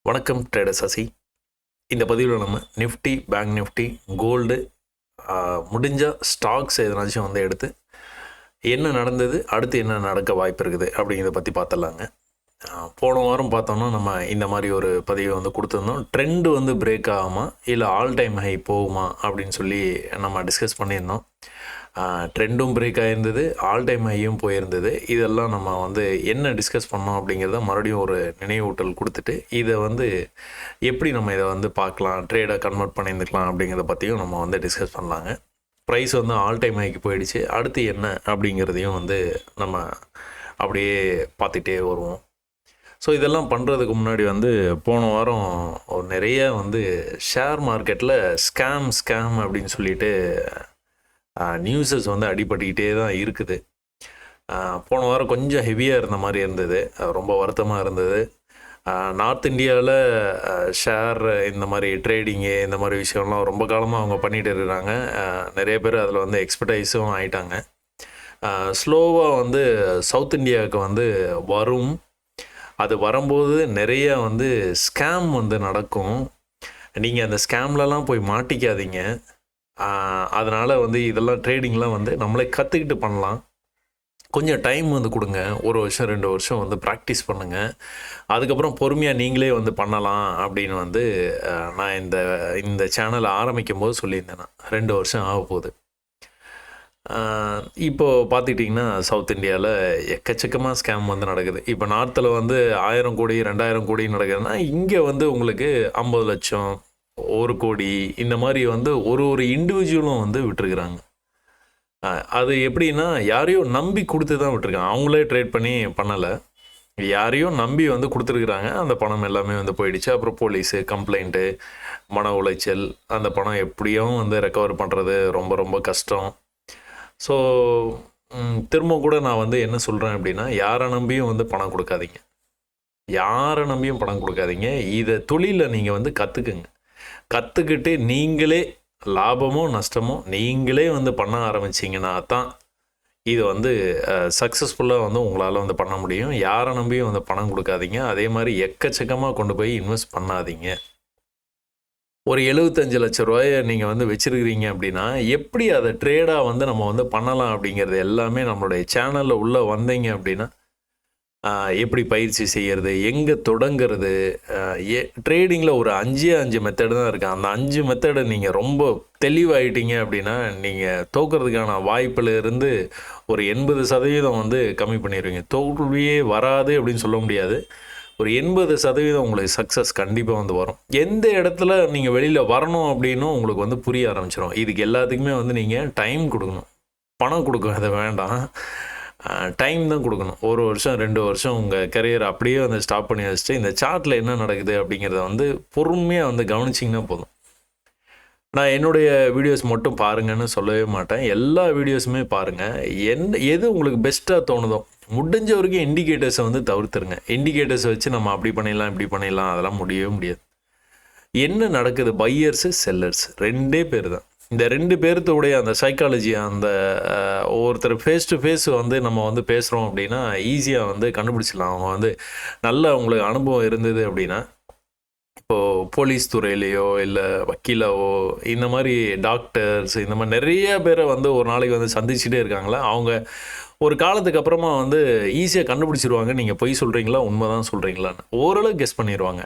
வணக்கம் ட்ரேடர் சசி. இந்த பதிவில் நம்ம நிஃப்டி, பேங்க் நிஃப்டி, கோல்டு, முடிஞ்சால் ஸ்டாக்ஸ் எதனாச்சும் வந்து எடுத்து என்ன நடந்தது, அடுத்து என்ன நடக்க வாய்ப்பு இருக்குது அப்படிங்கிறத பற்றி பார்த்துடலாங்க. போன வாரம் பார்த்தோம்னா நம்ம இந்த மாதிரி ஒரு பதிவை வந்து கொடுத்துருந்தோம். ட்ரெண்டு வந்து பிரேக் ஆகுமா இல்லை ஆல் டைம் ஹை போகுமா அப்படின்னு சொல்லி நம்ம டிஸ்கஸ் பண்ணியிருந்தோம். ட்ரெண்டும் பிரேக் ஆகிருந்தது, ஆல் டைம் ஹையும் போயிருந்தது. இதெல்லாம் நம்ம வந்து என்ன டிஸ்கஸ் பண்ணோம் அப்படிங்கிறத மறுபடியும் ஒரு நினைவூட்டல் கொடுத்துட்டு இதை வந்து எப்படி நம்ம இதை வந்து பார்க்கலாம், ட்ரேடை கன்வெர்ட் பண்ணியிருந்துக்கலாம் அப்படிங்கிறத பற்றியும் நம்ம வந்து டிஸ்கஸ் பண்ணலாங்க. ப்ரைஸ் வந்து ஆல் டைம் ஹைக்கு போயிடுச்சு, அடுத்து என்ன அப்படிங்கிறதையும் வந்து நம்ம அப்படியே பார்த்துட்டே வருவோம். ஸோ இதெல்லாம் பண்ணுறதுக்கு முன்னாடி வந்து போன வாரம் நிறைய வந்து ஷேர் மார்க்கெட்டில் ஸ்கேம் அப்படின்னு சொல்லிட்டு நியூஸஸ் வந்து அடிபட்டுக்கிட்டே தான் இருக்குது. போன வாரம் கொஞ்சம் ஹெவியாக இருந்த மாதிரி இருந்தது, ரொம்ப வருத்தமாக இருந்தது. நார்த் இந்தியாவில் ஷேர் இந்த மாதிரி ட்ரேடிங்கு இந்த மாதிரி விஷயம்லாம் ரொம்ப காலமாக அவங்க பண்ணிகிட்டு இருக்கிறாங்க. நிறைய பேர் அதில் வந்து எக்ஸ்பர்டைஸும் ஆகிட்டாங்க. ஸ்லோவாக வந்து சவுத் இந்தியாவுக்கு வந்து வரும். அது வரும்போது நிறைய வந்து ஸ்கேம் வந்து நடக்கும். நீங்கள் அந்த ஸ்கேம்லலாம் போய் மாட்டிக்காதீங்க. அதனால் வந்து இதெல்லாம் ட்ரேடிங்லாம் வந்து நம்மளே கற்றுக்கிட்டு பண்ணலாம். கொஞ்சம் டைம் வந்து கொடுங்க, 1 வருஷம் 2 வருஷம் வந்து ப்ராக்டிஸ் பண்ணுங்கள். அதுக்கப்புறம் பொறுமையாக நீங்களே வந்து பண்ணலாம் அப்படின்னு வந்து நான் இந்த சேனலை ஆரம்பிக்கும் போது சொல்லியிருந்தேன். நான் 2 வருஷம் ஆக போகுது. இப்போது பார்த்துக்கிட்டிங்கன்னா சவுத் இந்தியாவில் எக்கச்சக்கமாக ஸ்கேம் வந்து நடக்குது. இப்போ நார்த்தில் வந்து 1000 கோடி 2000 கோடி நடக்குதுன்னா, இங்கே வந்து உங்களுக்கு 50 லட்சம் 1 கோடி இந்த மாதிரி வந்து ஒரு இண்டிவிஜுவலும் வந்து விட்டுருக்குறாங்க. அது எப்படின்னா யாரையோ நம்பி கொடுத்து தான் விட்டுருக்காங்க. அவங்களே ட்ரேட் பண்ணி பண்ணலை, யாரையோ நம்பி வந்து கொடுத்துருக்குறாங்க. அந்த பணம் எல்லாமே வந்து போயிடுச்சு. அப்புறம் போலீஸு கம்ப்ளைண்ட்டு, மன உளைச்சல், அந்த பணம் எப்படியும் வந்து ரெக்கவர் பண்ணுறது ரொம்ப ரொம்ப கஷ்டம். ஸோ திரும்ப கூட நான் வந்து என்ன சொல்கிறேன் அப்படின்னா, யாரை நம்பியும் வந்து பணம் கொடுக்காதீங்க, யாரை நம்பியும் பணம் கொடுக்காதீங்க. இதை தொழிலை நீங்கள் வந்து கற்றுக்கிட்டு நீங்களே லாபமோ நஷ்டமோ நீங்களே வந்து பண்ண ஆரம்பிச்சிங்கன்னா தான் இது வந்து சக்ஸஸ்ஃபுல்லாக வந்து உங்களால் வந்து பண்ண முடியும். யாரை நம்பியும் வந்து பணம் கொடுக்காதீங்க. அதே மாதிரி எக்கச்சக்கமாக கொண்டு போய் இன்வெஸ்ட் பண்ணாதீங்க. ஒரு 75 லட்ச ரூபாயை நீங்கள் வந்து வச்சுருக்கிறீங்க அப்படின்னா, எப்படி அதை ட்ரேடாக வந்து நம்ம வந்து பண்ணலாம் அப்படிங்கிறது எல்லாமே நம்மளுடைய சேனலில் உள்ளே வந்தீங்க அப்படின்னா, எப்படி பயிற்சி செய்கிறது, எங்கே தொடங்கிறது, ட்ரேடிங்கில் ஒரு 5 மெத்தடு தான் இருக்குது. அந்த 5 மெத்தடை நீங்கள் ரொம்ப தெளிவாயிட்டீங்க அப்படின்னா, நீங்கள் தோக்கிறதுக்கான வாய்ப்பில் இருந்து ஒரு 80% வந்து கம்மி பண்ணிடுவீங்க. தோல்வியே வராது அப்படின்னு சொல்ல முடியாது, ஒரு 80% உங்களுக்கு சக்ஸஸ் கண்டிப்பாக வந்து வரும். எந்த இடத்துல நீங்கள் வெளியில் வரணும் அப்படின்னும் உங்களுக்கு வந்து புரிய ஆரம்பிச்சிடும். இதுக்கு எல்லாத்துக்குமே வந்து நீங்கள் டைம் கொடுக்கணும், பணம் கொடுக்க வேண்டாம், டைம் தான் கொடுக்கணும். 1 வருஷம் 2 வருஷம் உங்கள் கரியர் அப்படியே வந்து ஸ்டாப் பண்ணி வச்சுட்டு இந்த சார்ட்டில் என்ன நடக்குது அப்படிங்கிறத வந்து பொறுமையாக வந்து கவனிச்சிங்கன்னா போதும். நான் என்னுடைய வீடியோஸ் மட்டும் பாருங்கன்னு சொல்லவே மாட்டேன், எல்லா வீடியோஸுமே பாருங்கள். எது உங்களுக்கு பெஸ்ட்டாக தோணுதோ முடிஞ்ச வரைக்கும் இண்டிகேட்டர்ஸை வந்து தவிர்த்துருங்க. இண்டிகேட்டர்ஸை வச்சு நம்ம அப்படி பண்ணிடலாம் இப்படி பண்ணிடலாம் அதெல்லாம் முடியவே முடியாது. என்ன நடக்குது, பையர்ஸு செல்லர்ஸ் 2 பேர் தான். இந்த 2 பேர்த்தோடைய அந்த சைக்காலஜி, அந்த ஒருத்தர் ஃபேஸ் டு ஃபேஸ் வந்து நம்ம வந்து பேசுகிறோம் அப்படின்னா ஈஸியாக வந்து கண்டுபிடிச்சிடலாம். அவங்க வந்து நல்ல உங்களுக்கு அனுபவம் இருந்தது அப்படின்னா, இப்போது போலீஸ் துறையிலையோ இல்லை வக்கீலாவோ இந்த மாதிரி டாக்டர்ஸ் இந்த மாதிரி நிறைய பேரை வந்து ஒரு நாளைக்கு வந்து சந்திச்சுட்டே இருக்காங்களா, அவங்க ஒரு காலத்துக்கு அப்புறமா வந்து ஈஸியாக கண்டுபிடிச்சிருவாங்க நீங்கள் பொய் சொல்கிறீங்களா உண்மை தான் சொல்கிறீங்களான்னு ஓரளவு கெஸ் பண்ணிடுவாங்க.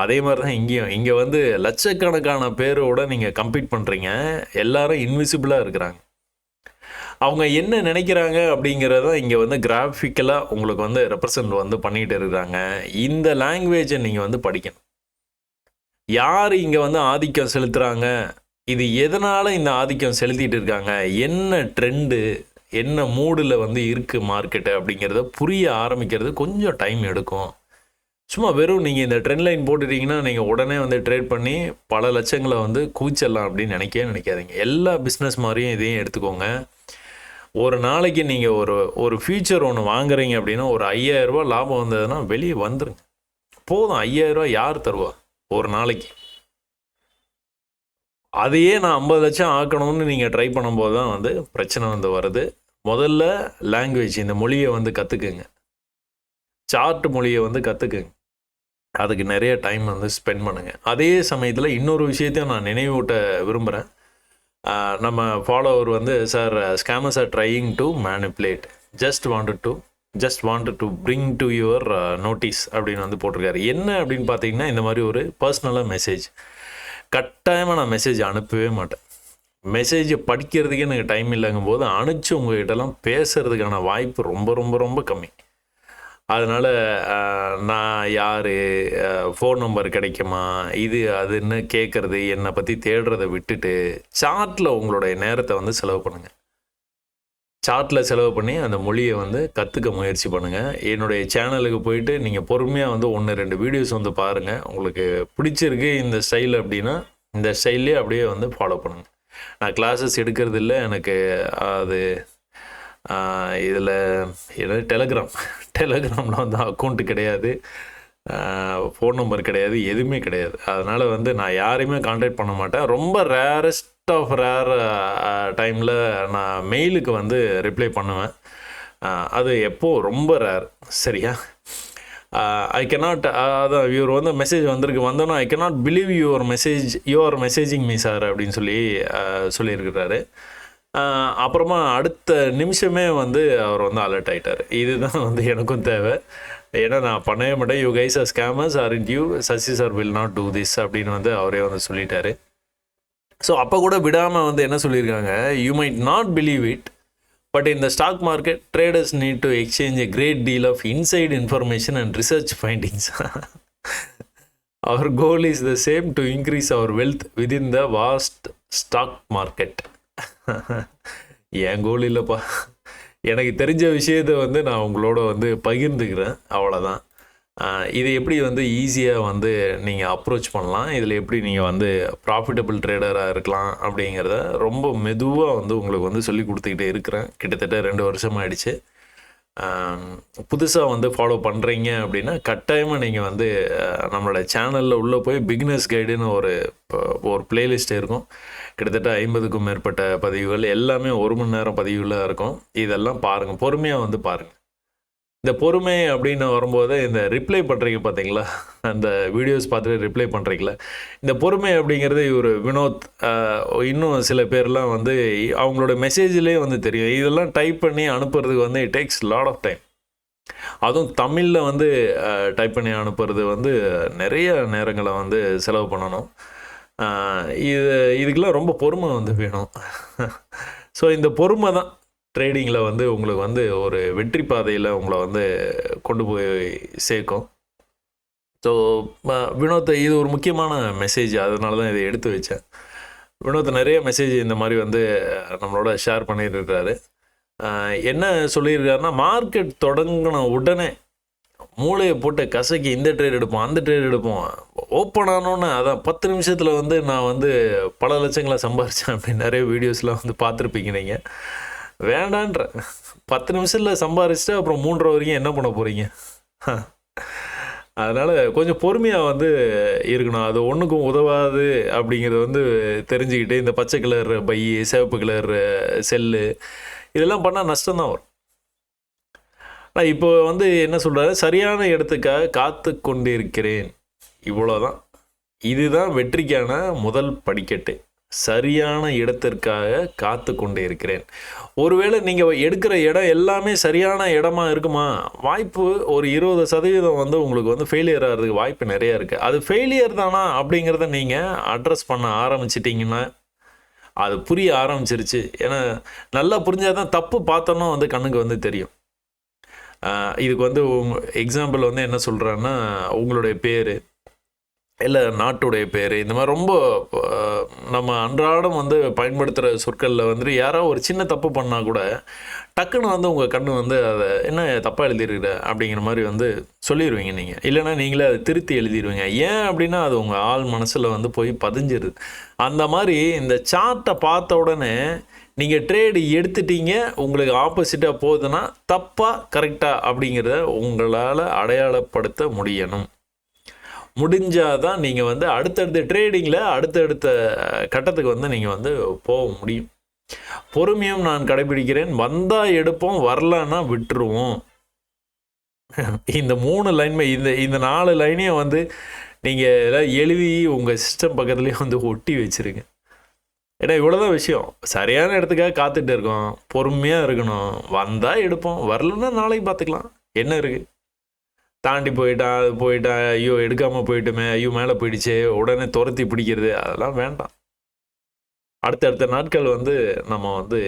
அதே மாதிரி தான் இங்கே வந்து லட்சக்கணக்கான பேரோட நீங்கள் கம்பீட் பண்ணுறீங்க, எல்லாரும் இன்விசிபிளாக இருக்கிறாங்க. அவங்க என்ன நினைக்கிறாங்க அப்படிங்கிறத இங்கே வந்து கிராஃபிக்கலாக உங்களுக்கு வந்து ரெப்ரசன்ட் வந்து பண்ணிகிட்டு இருக்கிறாங்க. இந்த லாங்குவேஜை நீங்கள் வந்து படிக்கணும். யார் இங்கே வந்து ஆதிக்கம் செலுத்துகிறாங்க, இது எதனால் இந்த ஆதிக்கம் செலுத்திட்டு இருக்காங்க, என்ன ட்ரெண்டு, என்ன மூடில் வந்து இருக்குது மார்க்கெட்டு அப்படிங்கிறத புரிய ஆரம்பிக்கிறது கொஞ்சம் டைம் எடுக்கும். சும்மா வெறும் நீங்கள் இந்த ட்ரெண்ட் லைன் போட்டுட்டிங்கன்னா நீங்கள் உடனே வந்து ட்ரேட் பண்ணி பல லட்சங்களை வந்து கூச்சலாம் அப்படின்னு நினைக்காதீங்க. எல்லா பிஸ்னஸ் மாதிரியும் இதையும் எடுத்துக்கோங்க. ஒரு நாளைக்கு நீங்கள் ஒரு ஃபியூச்சர் ஒன்று வாங்குறீங்க அப்படின்னா ஒரு 5000 ரூபா லாபம் வந்ததுன்னா வெளியே வந்துருங்க, போதும். 5000 ரூபா யார் தருவா ஒரு நாளைக்கு? அதையே நான் 50 லட்சம் ஆக்கணும்னு நீங்கள் ட்ரை பண்ணும்போது தான் வந்து பிரச்சனை வந்து வருது. முதல்ல லாங்குவேஜ், இந்த மொழியை வந்து கற்றுக்குங்க, சார்ட் மொழியை வந்து கற்றுக்குங்க. அதுக்கு நிறைய டைம் வந்து ஸ்பெண்ட் பண்ணுங்கள். அதே சமயத்தில் இன்னொரு விஷயத்தையும் நான் நினைவூட்ட விரும்புகிறேன். நம்ம ஃபாலோவர் வந்து sir scammers R trying to manipulate just wanted to bring to your notice அப்படின்னு வந்து போட்டிருக்காரு. என்ன அப்படின்னு பார்த்தீங்கன்னா, இந்த மாதிரி ஒரு பர்சனலாக மெசேஜ் கட்டாயமாக நான் மெசேஜ் அனுப்பவே மாட்டேன். மெசேஜை படிக்கிறதுக்கே எனக்கு டைம் இல்லைங்கும் போது அனுப்பிச்சு உங்கள்கிட்டலாம் பேசுகிறதுக்கான வாய்ப்பு ரொம்ப ரொம்ப ரொம்ப கம்மி. அதனால் நான் யார், ஃபோன் நம்பர் கிடைக்குமா, இது அதுன்னு கேட்குறது, என்னை பற்றி தேடுறதை விட்டுட்டு சாட்டில் உங்களுடைய நேரத்தை வந்து செலவு பண்ணுங்கள். சாட்டில் செலவு பண்ணி அந்த மொழியை வந்து கற்றுக்க முயற்சி பண்ணுங்கள். என்னுடைய சேனலுக்கு போயிட்டு நீங்கள் பொறுமையாக வந்து 1-2 வீடியோஸ் வந்து பாருங்கள். உங்களுக்கு பிடிச்சிருக்கு இந்த ஸ்டைல் அப்படின்னா இந்த ஸ்டைல்லே அப்படியே வந்து ஃபாலோ பண்ணுங்கள். நான் கிளாஸஸ் எடுக்கிறது இல்லை. எனக்கு அது இதில் என்ன டெலகிராமில் வந்து அக்கௌண்ட்டு கிடையாது, ஃபோன் நம்பர் கிடையாது, எதுவுமே கிடையாது. அதனால் வந்து நான் யாரையுமே கான்டாக்ட் பண்ண மாட்டேன். ரொம்ப ரேரஸ்ட் ஆஃப் ரேர் டைமில் நான் மெயிலுக்கு வந்து ரிப்ளை பண்ணுவேன். அது எப்போது ரொம்ப ரேர். சரியா? ஐ கேனாட் அதான் இவர் வந்து மெசேஜ் வந்தோன்னா I cannot believe you are messaging me sir அப்படின்னு சொல்லியிருக்கிறாரு. அப்புறமா அடுத்த நிமிஷமே வந்து அவர் வந்து அலர்ட் ஆகிட்டார். இதுதான் வந்து எனக்கும் தேவை. ஏன்னா நான் பண்ணவே மாட்டேன். You guys are scammers are in you Sasi sir will not do this அப்படின்னு வந்து அவரே வந்து சொல்லிட்டாரு. ஸோ அப்போ கூட விடாமல் வந்து என்ன சொல்லியிருக்காங்க, you might not believe it, but in the stock market traders need to exchange a great deal of inside information and research findings. Our goal is the same to increase our wealth within the vast stock market. என் goal இல்லைப்பா, எனக்கு தெரிஞ்ச விஷயத்தை வந்து நான் உங்களோட வந்து பகிர்ந்துக்கிறேன், அவ்வளோதான். இது எப்படி வந்து ஈஸியாக வந்து நீங்கள் அப்ரோச் பண்ணலாம், இதில் எப்படி நீங்கள் வந்து ப்ராஃபிட்டபிள் ட்ரேடராக இருக்கலாம் அப்படிங்கிறத ரொம்ப மெதுவாக வந்து உங்களுக்கு வந்து சொல்லி கொடுத்துக்கிட்டே இருக்கிறேன். கிட்டத்தட்ட 2 வருஷம் ஆகிடுச்சு. புதுசாக வந்து ஃபாலோ பண்ணுறீங்க அப்படின்னா கட்டாயமாக நீங்கள் வந்து நம்மளோட சேனலில் உள்ளே போய் பிகினர்ஸ் கைடுன்னு ஒரு பிளேலிஸ்ட் இருக்கும். கிட்டத்தட்ட 50க்கும் மேற்பட்ட பதிவுகள், எல்லாமே 1 மணி நேரம் பதிவுகளாக இருக்கும். இதெல்லாம் பாருங்கள், பொறுமையாக வந்து பாருங்கள். இந்த பொறுமை அப்படின்னு வரும்போது இந்த ரிப்ளை பண்ணுறீங்க பார்த்தீங்களா, அந்த வீடியோஸ் பார்த்துட்டு ரிப்ளை பண்ணுறீங்களா, இந்த பொறுமை அப்படிங்கிறது இவர் வினோத் இன்னும் சில பேர்லாம் வந்து அவங்களோட மெசேஜ்லேயே வந்து தெரியும். இதெல்லாம் டைப் பண்ணி அனுப்புறதுக்கு வந்து it takes lot of time. அதுவும் தமிழில் வந்து டைப் பண்ணி அனுப்புறது வந்து நிறைய நேரங்களை வந்து செலவு பண்ணணும். இதுக்கெல்லாம் ரொம்ப பொறுமை வந்து வேணும். ஸோ இந்த பொறுமை தான் ட்ரேடிங்கில் வந்து உங்களுக்கு வந்து ஒரு வெற்றி பாதையில் உங்களை வந்து கொண்டு போய் சேர்க்கும். ஸோ வினோத், இது ஒரு முக்கியமான மெசேஜ், அதனால தான் இதை எடுத்து வச்சேன். வினோத் நிறைய மெசேஜ் இந்த மாதிரி வந்து நம்மளோட ஷேர் பண்ணியிருக்காரு. என்ன சொல்லியிருக்காருன்னா, மார்க்கெட் தொடங்கின உடனே மூளையை போட்டு கசக்கி இந்த ட்ரேட் எடுப்போம், அந்த ட்ரேட் எடுப்போம், ஓப்பன் ஆனோன்னு அதான் 10 நிமிஷத்தில் வந்து நான் வந்து பல லட்சங்களை சம்பாரித்தேன் அப்படின்னு நிறைய வீடியோஸ்லாம் வந்து பார்த்துருப்பீங்க நீங்கள். வேண்டான்ற 10 நிமிஷத்தில் சம்பாரிச்சுட்டு அப்புறம் 3:30 வரைக்கும் என்ன பண்ண போகிறீங்க? அதனால் கொஞ்சம் பொறுமையாக வந்து இருக்கணும். அது ஒன்றுக்கும் உதவாது அப்படிங்கிறத வந்து தெரிஞ்சுக்கிட்டு இந்த பச்சை கலர் பை, சிவப்பு கலர் செல்லு இதெல்லாம் பண்ணால் நஷ்டம்தான் வரும். ஆனால் இப்போ வந்து என்ன சொல்கிறாரு, சரியான இடத்துக்காக காத்து கொண்டு இருக்கிறேன், இவ்வளோதான். இதுதான் வெற்றிக்கான முதல் படிக்கட்டு. சரியான இடத்திற்காக காத்து கொண்டு இருக்கிறேன். ஒருவேளை நீங்கள் எடுக்கிற இடம் எல்லாமே சரியான இடமா இருக்குமா, வாய்ப்பு ஒரு 20% வந்து உங்களுக்கு வந்து ஃபெயிலியர் ஆகிறதுக்கு வாய்ப்பு நிறையா இருக்குது. அது ஃபெயிலியர் தானா அப்படிங்கிறத நீங்கள் அட்ரஸ் பண்ண ஆரம்பிச்சிட்டிங்கன்னா அது புரிய ஆரம்பிச்சிருச்சு. ஏன்னா நல்லா புரிஞ்சால் தான் தப்பு பார்த்தோன்னா வந்து கண்ணுக்கு வந்து தெரியும். இதுக்கு வந்து எக்ஸாம்பிள் வந்து என்ன சொல்கிறேன்னா, உங்களுடைய பேர் இல்லை நாட்டுடைய பேர், இந்த மாதிரி ரொம்ப நம்ம அன்றாடம் வந்து பயன்படுத்துகிற சொற்களில் வந்து யாரோ ஒரு சின்ன தப்பு பண்ணால் கூட டக்குன்னு வந்து உங்கள் கண்ணு வந்து அதை என்ன தப்பாக எழுதிருக்கிற அப்படிங்கிற மாதிரி வந்து சொல்லிடுவீங்க நீங்கள். இல்லைனா நீங்களே அதை திருத்தி எழுதிடுவீங்க. ஏன் அப்படின்னா அது உங்கள் ஆள் மனசில் வந்து போய் பதிஞ்சிருது. அந்த மாதிரி இந்த சார்ட்டை பார்த்த உடனே நீங்கள் ட்ரேடு எடுத்துட்டீங்க, உங்களுக்கு ஆப்போசிட்டாக போகுதுன்னா தப்பாக கரெக்டாக அப்படிங்கிறத உங்களால் அடையாளப்படுத்த முடியணும். முடிஞ்சால் தான் நீங்கள் வந்து அடுத்தடுத்த ட்ரேடிங்கில் அடுத்தடுத்த கட்டத்துக்கு வந்து நீங்கள் வந்து போக முடியும். பொறுமையும் நான் கடைபிடிக்கிறேன். வந்தால் எடுப்போம், வரலன்னா விட்டுருவோம். இந்த 3 லைனுமே இந்த 4 லைனையும் வந்து நீங்கள் எல்லாம் எழுதி உங்கள் சிஸ்டம் பக்கத்துலேயே வந்து ஒட்டி வச்சுருங்க. ஏன்னா இவ்வளோதான் விஷயம். சரியான இடத்துக்காக காத்துட்டு இருக்கோம். பொறுமையாக இருக்கணும். வந்தால் எடுப்போம், வரலன்னா நாளைக்கு பார்த்துக்கலாம். என்ன இருக்குது? தாண்டி போயிட்டான், அது போயிட்டான், ஐயோ எடுக்காமல் போயிட்டுமே, ஐயோ மேலே போயிடுச்சு, உடனே துரத்தி பிடிக்கிறது, அதெல்லாம் வேண்டாம். அடுத்தடுத்த நாட்கள் வந்து நம்ம வந்து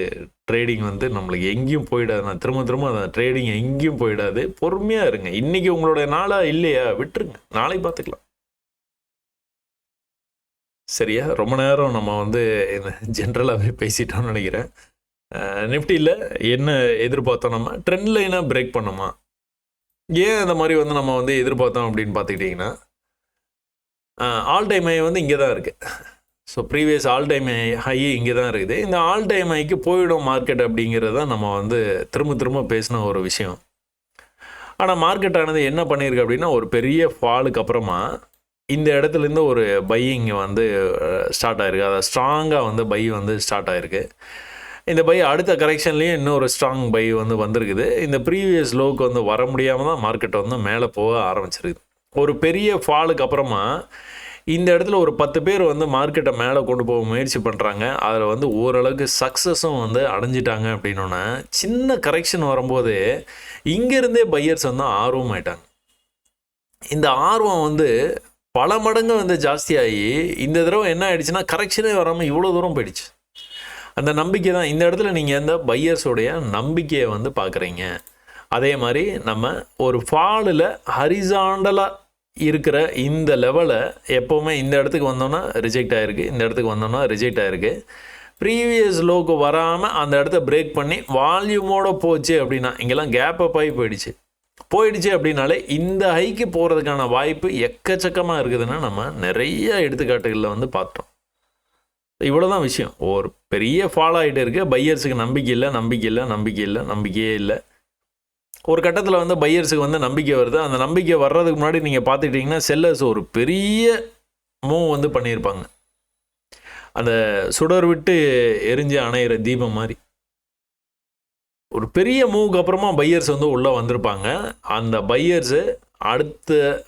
ட்ரேடிங் வந்து நம்மளுக்கு எங்கேயும் போயிடாது. நான் திரும்ப அந்த ட்ரேடிங் எங்கேயும் போயிடாது. பொறுமையாக இருங்க. இன்றைக்கி உங்களுடைய நாளாக இல்லையா, விட்டுருங்க, நாளைக்கு பார்த்துக்கலாம். சரியா? ரொம்ப நேரம் நம்ம வந்து ஜென்ரலாகவே பேசிட்டோம்னு நினைக்கிறேன். நிஃப்டியில் என்ன எதிர்பார்த்தோம், நம்ம ட்ரெண்ட் லைனாக பிரேக் பண்ணுமா? ஏன் அந்த மாதிரி வந்து நம்ம வந்து எதிர்பார்த்தோம் அப்படின்னு பார்த்துக்கிட்டிங்கன்னா, ஆல் டைம் ஹை வந்து இங்கே தான் இருக்குது. So previous all time high இங்கே தான் இருக்குது. இந்த ஆல் டைம் ஹைக்கு போயிடும் மார்க்கெட் அப்படிங்கிறது தான் நம்ம வந்து திரும்ப பேசின ஒரு விஷயம். ஆனால் மார்க்கெட் ஆனது என்ன பண்ணியிருக்கு அப்படின்னா, ஒரு பெரிய ஃபாலுக்கு அப்புறமா இந்த இடத்துலேருந்து ஒரு பையிங் வந்து ஸ்டார்ட் ஆகிருக்கு. அதை ஸ்ட்ராங்காக வந்து பை வந்து ஸ்டார்ட் ஆகிருக்கு. இந்த பை அடுத்த கரெக்ஷன்லேயும் இன்னொரு ஸ்ட்ராங் பை வந்து வந்திருக்குது. இந்த ப்ரீவியஸ் லோவுக்கு வந்து வர முடியாமல் தான் மார்க்கெட் வந்து மேலே போக ஆரம்பிச்சிருக்குது. ஒரு பெரிய ஃபாலுக்கு அப்புறமா இந்த இடத்துல ஒரு 10 பேர் வந்து மார்க்கெட்டை மேலே கொண்டு போக முயற்சி பண்ணுறாங்க. அதில் வந்து ஓரளவுக்கு சக்ஸஸும் வந்து அடைஞ்சிட்டாங்க. அப்படின்னோன்னா சின்ன கரெக்ஷன் வரும்போது இங்கேருந்தே பையர்ஸ் வந்து ஆர்வம் ஆயிட்டாங்க. இந்த ஆர்வம் வந்து பல மடங்கு வந்து ஜாஸ்தியாகி இந்த தடவை என்ன ஆயிடுச்சுன்னா, கரெக்ஷனே வராமல் இவ்வளோ தூரம் போயிடுச்சு. அந்த நம்பிக்கை தான் இந்த இடத்துல நீங்கள் அந்த பையர்ஸோடைய நம்பிக்கையை வந்து பார்க்குறீங்க. அதே மாதிரி நம்ம ஒரு ஃபாலில் ஹரிசாண்டலாக இருக்கிற இந்த லெவலை எப்போவுமே இந்த இடத்துக்கு வந்தோன்னா ரிஜெக்ட் ஆகிருக்கு, இந்த இடத்துக்கு வந்தோன்னா ரிஜெக்ட் ஆகிருக்கு. ப்ரீவியஸ் லோக்கு வராமல் அந்த இடத்த பிரேக் பண்ணி வால்யூமோடு போச்சு அப்படின்னா, இங்கெல்லாம் கேப் அப் ஆகி போயிடுச்சு அப்படின்னாலே இந்த ஹைக்கு போகிறதுக்கான வாய்ப்பு எக்கச்சக்கமாக இருக்குதுன்னு நம்ம நிறைய எடுத்துக்காட்டுகளில் வந்து பார்த்தோம். இவ்வளோதான் விஷயம். ஒரு பெரிய ஃபாலோ ஆகிட்டு இருக்குது. பையர்ஸுக்கு நம்பிக்கையே இல்லை. ஒரு கட்டத்தில் வந்து பையர்ஸுக்கு வந்து நம்பிக்கை வருது. அந்த நம்பிக்கை வர்றதுக்கு முன்னாடி நீங்கள் பார்த்துக்கிட்டிங்கன்னா செல்லர்ஸ் ஒரு பெரிய மூவ் வந்து பண்ணியிருப்பாங்க. அந்த சுடர் விட்டு எரிஞ்சு அணையிற தீபம் மாதிரி ஒரு பெரிய மூவுக்கு அப்புறமா பையர்ஸ் வந்து உள்ளே வந்திருப்பாங்க. அந்த பையர்ஸு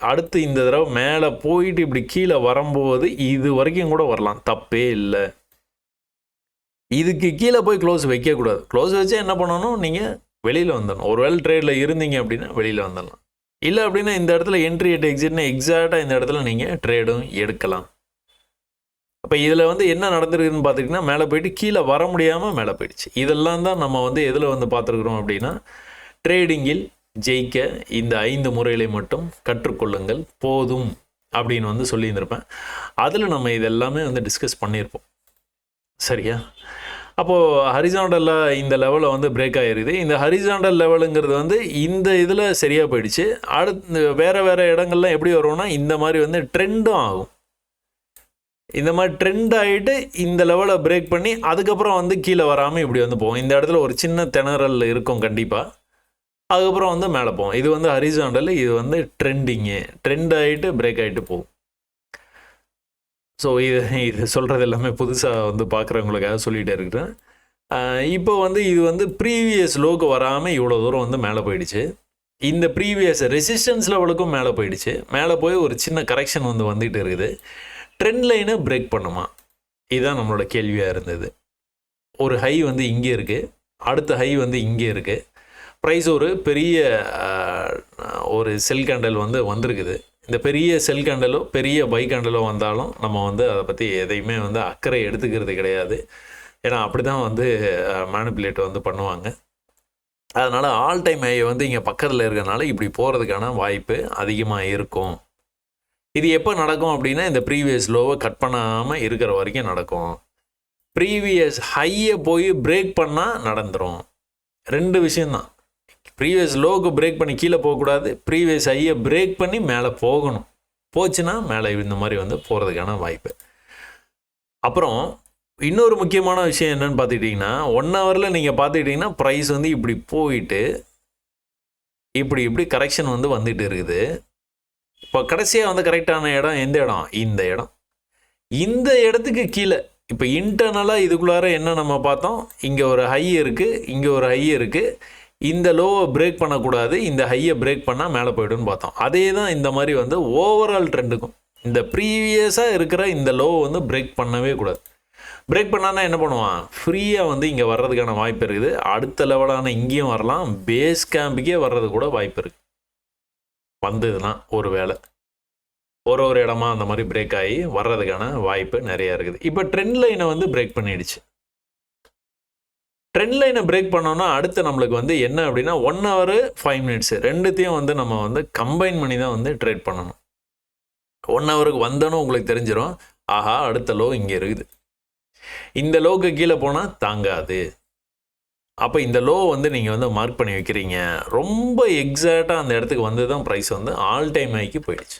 அடுத்து இந்த தடவை மேலே போயிட்டு இப்படி கீழே வரும்போது இது வரைக்கும் கூட வரலாம், தப்பே இல்லை. இதுக்கு கீழே போய் க்ளோஸ் வைக்கக்கூடாது. க்ளோஸ் வச்சா என்ன பண்ணணும், நீங்கள் வெளியில் வந்துடணும். ஒரு வேல் ட்ரேடில் இருந்தீங்க அப்படின்னா வெளியில் வந்துடலாம். இல்லை அப்படின்னா இந்த இடத்துல என்ட்ரி எட் எக்ஸிட்னா எக்ஸாக்டாக இந்த இடத்துல நீங்கள் ட்ரேடும் எடுக்கலாம். அப்போ இதில் வந்து என்ன நடந்திருக்குன்னு பார்த்துக்கிட்டிங்கன்னா, மேலே போயிட்டு கீழே வர முடியாமல் மேலே போயிடுச்சு. இதெல்லாம் தான் நம்ம வந்து எதில் வந்து பார்த்துருக்குறோம் அப்படின்னா, ட்ரேடிங்கில் ஜெயிக்க இந்த 5 முறைகளை மட்டும் கற்றுக்கொள்ளுங்கள் போதும் அப்படின்னு வந்து சொல்லியிருந்திருப்பேன். அதில் நம்ம இதெல்லாமே வந்து டிஸ்கஸ் பண்ணியிருப்போம். சரியா? அப்போது ஹரிசாண்டலில் இந்த லெவலில் வந்து பிரேக் ஆகிருக்குது. இந்த ஹரிசாண்டல் லெவலுங்கிறது வந்து இந்த இதில் சரியாக போயிடுச்சு. அடுத்து வேறு இடங்கள்லாம் எப்படி வரும்னா, இந்த மாதிரி வந்து ட்ரெண்டும் ஆகும். இந்த மாதிரி ட்ரெண்ட் ஆகிட்டு இந்த லெவலை பிரேக் பண்ணி அதுக்கப்புறம் வந்து கீழே வராமல் இப்படி வந்து போகும். இந்த இடத்துல ஒரு சின்ன திணறல் இருக்கும் கண்டிப்பாக. அதுக்கப்புறம் வந்து மேலே போகும். இது வந்து ஹரிசாண்டல், இது வந்து ட்ரெண்ட் ஆகிட்டு பிரேக் ஆகிட்டு போகும். ஸோ இது சொல்கிறது எல்லாமே புதுசாக வந்து பார்க்குறவங்களுக்காக சொல்லிகிட்டே இருக்கிறேன். இப்போ வந்து இது வந்து ப்ரீவியஸ் லோக்கு வராமல் இவ்வளோ தூரம் வந்து மேலே போயிடுச்சு. இந்த ப்ரீவியஸ் ரெசிஸ்டன்ஸ் லெவலுக்கும் மேலே போயிடுச்சு. மேலே போய் ஒரு சின்ன கரெக்ஷன் வந்து வந்துகிட்டு இருக்குது. ட்ரெண்ட் லைனை பிரேக் பண்ணுமா, இதுதான் நம்மளோட கேள்வியாக இருந்தது. ஒரு ஹை வந்து இங்கே இருக்குது, அடுத்த ஹை வந்து இங்கே இருக்குது. ப்ரைஸ் ஒரு பெரிய ஒரு செல் கேண்டல் வந்து வந்திருக்குது. இந்த பெரிய செல் கேண்டலோ பெரிய பை கேண்டலோ வந்தாலும் நம்ம வந்து அதை பற்றி எதையுமே வந்து அக்கறை எடுத்துக்கிறது கிடையாது. ஏன்னா அப்படி தான் வந்து மேனிப்புலேட் வந்து பண்ணுவாங்க. அதனால் ஆல் டைம் ஹை வந்து இங்கே பக்கத்தில் இருக்கிறனால இப்படி போகிறதுக்கான வாய்ப்பு அதிகமாக இருக்கும். இது எப்போ நடக்கும் அப்படின்னா, இந்த ப்ரீவியஸ் லோவை கட் பண்ணாமல் இருக்கிற வரைக்கும் நடக்கும். ப்ரீவியஸ் ஹையை போய் பிரேக் பண்ணால் நடந்துடும். 2 விஷயந்தான். ப்ரீவியஸ் லோவுக்கு பிரேக் பண்ணி கீழே போகக்கூடாது, ப்ரீவியஸ் ஹையை பிரேக் பண்ணி மேலே போகணும். போச்சுன்னா மேலே இந்த மாதிரி வந்து போகிறதுக்கான வாய்ப்பு. அப்புறம் இன்னொரு முக்கியமான விஷயம் என்னென்னு பார்த்துக்கிட்டிங்கன்னா, 1 ஹவரில் நீங்கள் பார்த்துக்கிட்டிங்கன்னா ப்ரைஸ் வந்து இப்படி போயிட்டு இப்படி கரெக்ஷன் வந்து வந்துட்டு இருக்குது. இப்போ கடைசியாக வந்து கரெக்டான இடம் எந்த இடம், இந்த இடத்துக்கு கீழே இப்போ இன்டர்னலாக இதுக்குள்ளார என்ன நம்ம பார்த்தோம், இங்கே ஒரு ஹை இருக்குது, இங்கே ஒரு ஹை இருக்குது. இந்த லோவை பிரேக் பண்ணக்கூடாது, இந்த ஹையை பிரேக் பண்ணால் மேலே போய்டுன்னு பார்த்தோம். அதே தான் இந்த மாதிரி வந்து ஓவரால் ட்ரெண்டுக்கும் இந்த ப்ரீவியஸாக இருக்கிற இந்த லோவை வந்து பிரேக் பண்ணவே கூடாது. பிரேக் பண்ணான்னா என்ன பண்ணுவான், ஃப்ரீயாக வந்து இங்கே வர்றதுக்கான வாய்ப்பு இருக்குது. அடுத்த லெவலான இங்கேயும் வரலாம், பேஸ் கேம்புக்கே வர்றது கூட வாய்ப்பு இருக்குது. வந்ததுன்னா ஒரு வேளை ஒரு இடமா அந்த மாதிரி பிரேக் ஆகி வர்றதுக்கான வாய்ப்பு நிறையா இருக்குது. இப்போ ட்ரெண்ட் லைனை வந்து பிரேக் பண்ணிடுச்சு. ட்ரெண்ட் லைனை பிரேக் பண்ணோன்னா அடுத்து நம்மளுக்கு வந்து என்ன அப்படின்னா 1 hour 5 minutes ரெண்டுத்தையும் வந்து நம்ம வந்து கம்பைன் பண்ணி தான் வந்து ட்ரேட் பண்ணணும். 1 hourக்கு வந்தோன்னு உங்களுக்கு தெரிஞ்சிடும், ஆஹா அடுத்த லோ இங்கே இருக்குது, இந்த லோக்கு கீழே போனால் தாங்காது. அப்போ இந்த லோ வந்து நீங்கள் வந்து மார்க் பண்ணி வைக்கிறீங்க. ரொம்ப எக்ஸாக்டாக அந்த இடத்துக்கு வந்து தான் ப்ரைஸ் வந்து ஆல் டைம் ஹைக்கு போயிடுச்சு.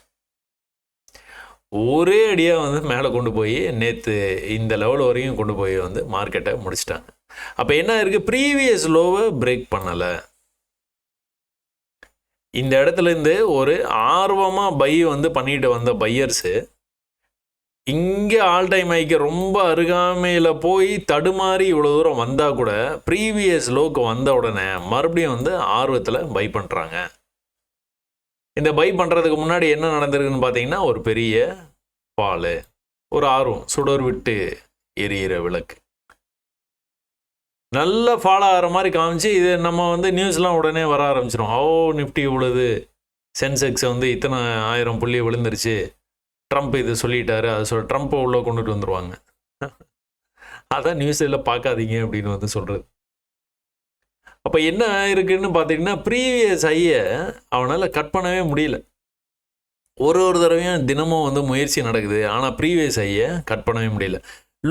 ஒரே அடியாக வந்து மேலே கொண்டு போய் நேற்று இந்த லெவல் வரைக்கும் கொண்டு போய் வந்து மார்க்கெட்டை முடிச்சிட்டாங்க. அப்போ என்ன இருக்குது, ப்ரீவியஸ் லோவை பிரேக் பண்ணலை. இந்த இடத்துலேருந்து ஒரு ஆர்வமாக பை வந்து பண்ணிட்டு வந்த பையர்ஸு இங்கே ஆல் டைம் ஹைக்கு ரொம்ப அருகாமையில் போய் தடுமாறி இவ்வளோ தூரம் வந்தால் கூட ப்ரீவியஸ் லோக்கு வந்த உடனே மறுபடியும் வந்து ஆர்வத்தில் பை பண்ணுறாங்க. இந்த பை பண்ணுறதுக்கு முன்னாடி என்ன நடந்திருக்குன்னு பார்த்தீங்கன்னா ஒரு பெரிய ஃபாலு, ஒரு ஆர்வம், சுடர் விட்டு எரியிற விளக்கு, நல்ல ஃபாலோ ஆகிற மாதிரி காமிச்சு இது நம்ம வந்து நியூஸ்லாம் உடனே வர ஆரம்பிச்சிடும். நிஃப்டி இவ்வளவு, சென்செக்ஸ் வந்து இத்தனை 1000 புள்ளி விழுந்துருச்சு, ட்ரம்ப் இது சொல்லிட்டாரு, அது ட்ரம்ப்பை உள்ளே கொண்டுட்டு வந்துடுவாங்க. அதான் நியூஸில் பார்க்காதீங்க அப்படின்னு வந்து சொல்கிறது. அப்போ என்ன இருக்குதுன்னு பார்த்தீங்கன்னா ப்ரீவியஸ் ஹையை அவனால் கட் பண்ணவே முடியல. ஒரு தடவையும் தினமும் வந்து முயற்சி நடக்குது, ஆனால் ப்ரீவியஸ் ஹையை கட் பண்ணவே முடியல.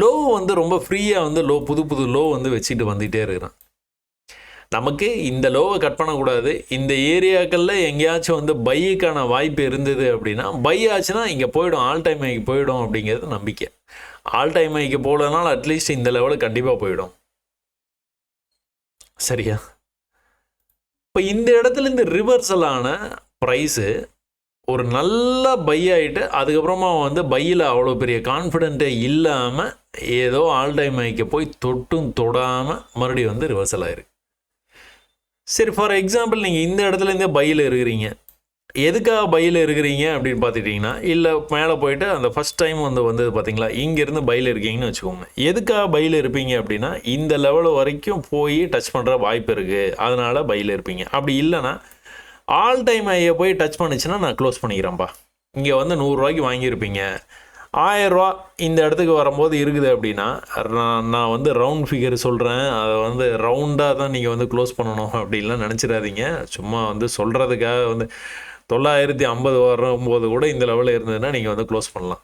லோ வந்து ரொம்ப ஃப்ரீயாக வந்து புது லோ வந்து வச்சுட்டு வந்துகிட்டே இருக்கிறான். நமக்கு இந்த லோவை கட் பண்ணக்கூடாது, இந்த ஏரியாக்களில் எங்கேயாச்சும் வந்து பைக்கான வாய்ப்பு இருந்தது அப்படின்னா பை ஆச்சுன்னா இங்கே போயிடும், ஆல் டைம் ஹைக்கு போயிடும் அப்படிங்கிறது நம்பிக்கை. ஆல் டைம் ஹைக்கு போகலனாலும் அட்லீஸ்ட் இந்த லெவலுக்கு கண்டிப்பாக போயிடும். சரியா? இப்போ இந்த இடத்துல இந்த ரிவர்சலான ப்ரைஸு ஒரு நல்ல பை ஆகிட்டு அதுக்கப்புறமா வந்து பையில் அவ்வளோ பெரிய கான்ஃபிடென்ட்டே இல்லாமல் ஏதோ ஆல் டைம் ஹைக்கு போய் தொட்டும் தொடாமல் மறுபடியும் வந்து ரிவர்சல் ஆயிருக்கு. சரி, ஃபார் எக்ஸாம்பிள் நீங்கள் இந்த இடத்துலேருந்தே பையில் இருக்கிறீங்க. எதுக்காக பையில் இருக்கிறீங்க அப்படின்னு பார்த்துட்டிங்கன்னா, இல்லை மேலே போயிட்டு அந்த ஃபஸ்ட் டைம் வந்தது பார்த்தீங்களா, இங்கேருந்து பையில் இருக்கீங்கன்னு வச்சுக்கோங்க. எதுக்காக பையில் இருப்பீங்க அப்படின்னா இந்த லெவல் வரைக்கும் போய் டச் பண்ணுற வாய்ப்பு இருக்குது, அதனால் பையில் இருப்பீங்க. அப்படி இல்லைன்னா ஆல் டைம் ஹையை போய் டச் பண்ணிச்சுன்னா நான் க்ளோஸ் பண்ணிக்கிறேன்ப்பா, இங்கே வந்து 100 ரூபாய்க்கு வாங்கியிருப்பீங்க, 1000 ரூபா இந்த இடத்துக்கு வரும்போது இருக்குது அப்படின்னா நான் வந்து ரவுண்ட் ஃபிகர் சொல்கிறேன், அதை வந்து ரவுண்டாக தான் நீங்கள் வந்து க்ளோஸ் பண்ணணும் அப்படின்லாம் நினச்சிடாதீங்க. சும்மா வந்து சொல்கிறதுக்காக வந்து 950 வரும்போது கூட இந்த லெவலில் இருந்ததுன்னா நீங்கள் வந்து க்ளோஸ் பண்ணலாம்.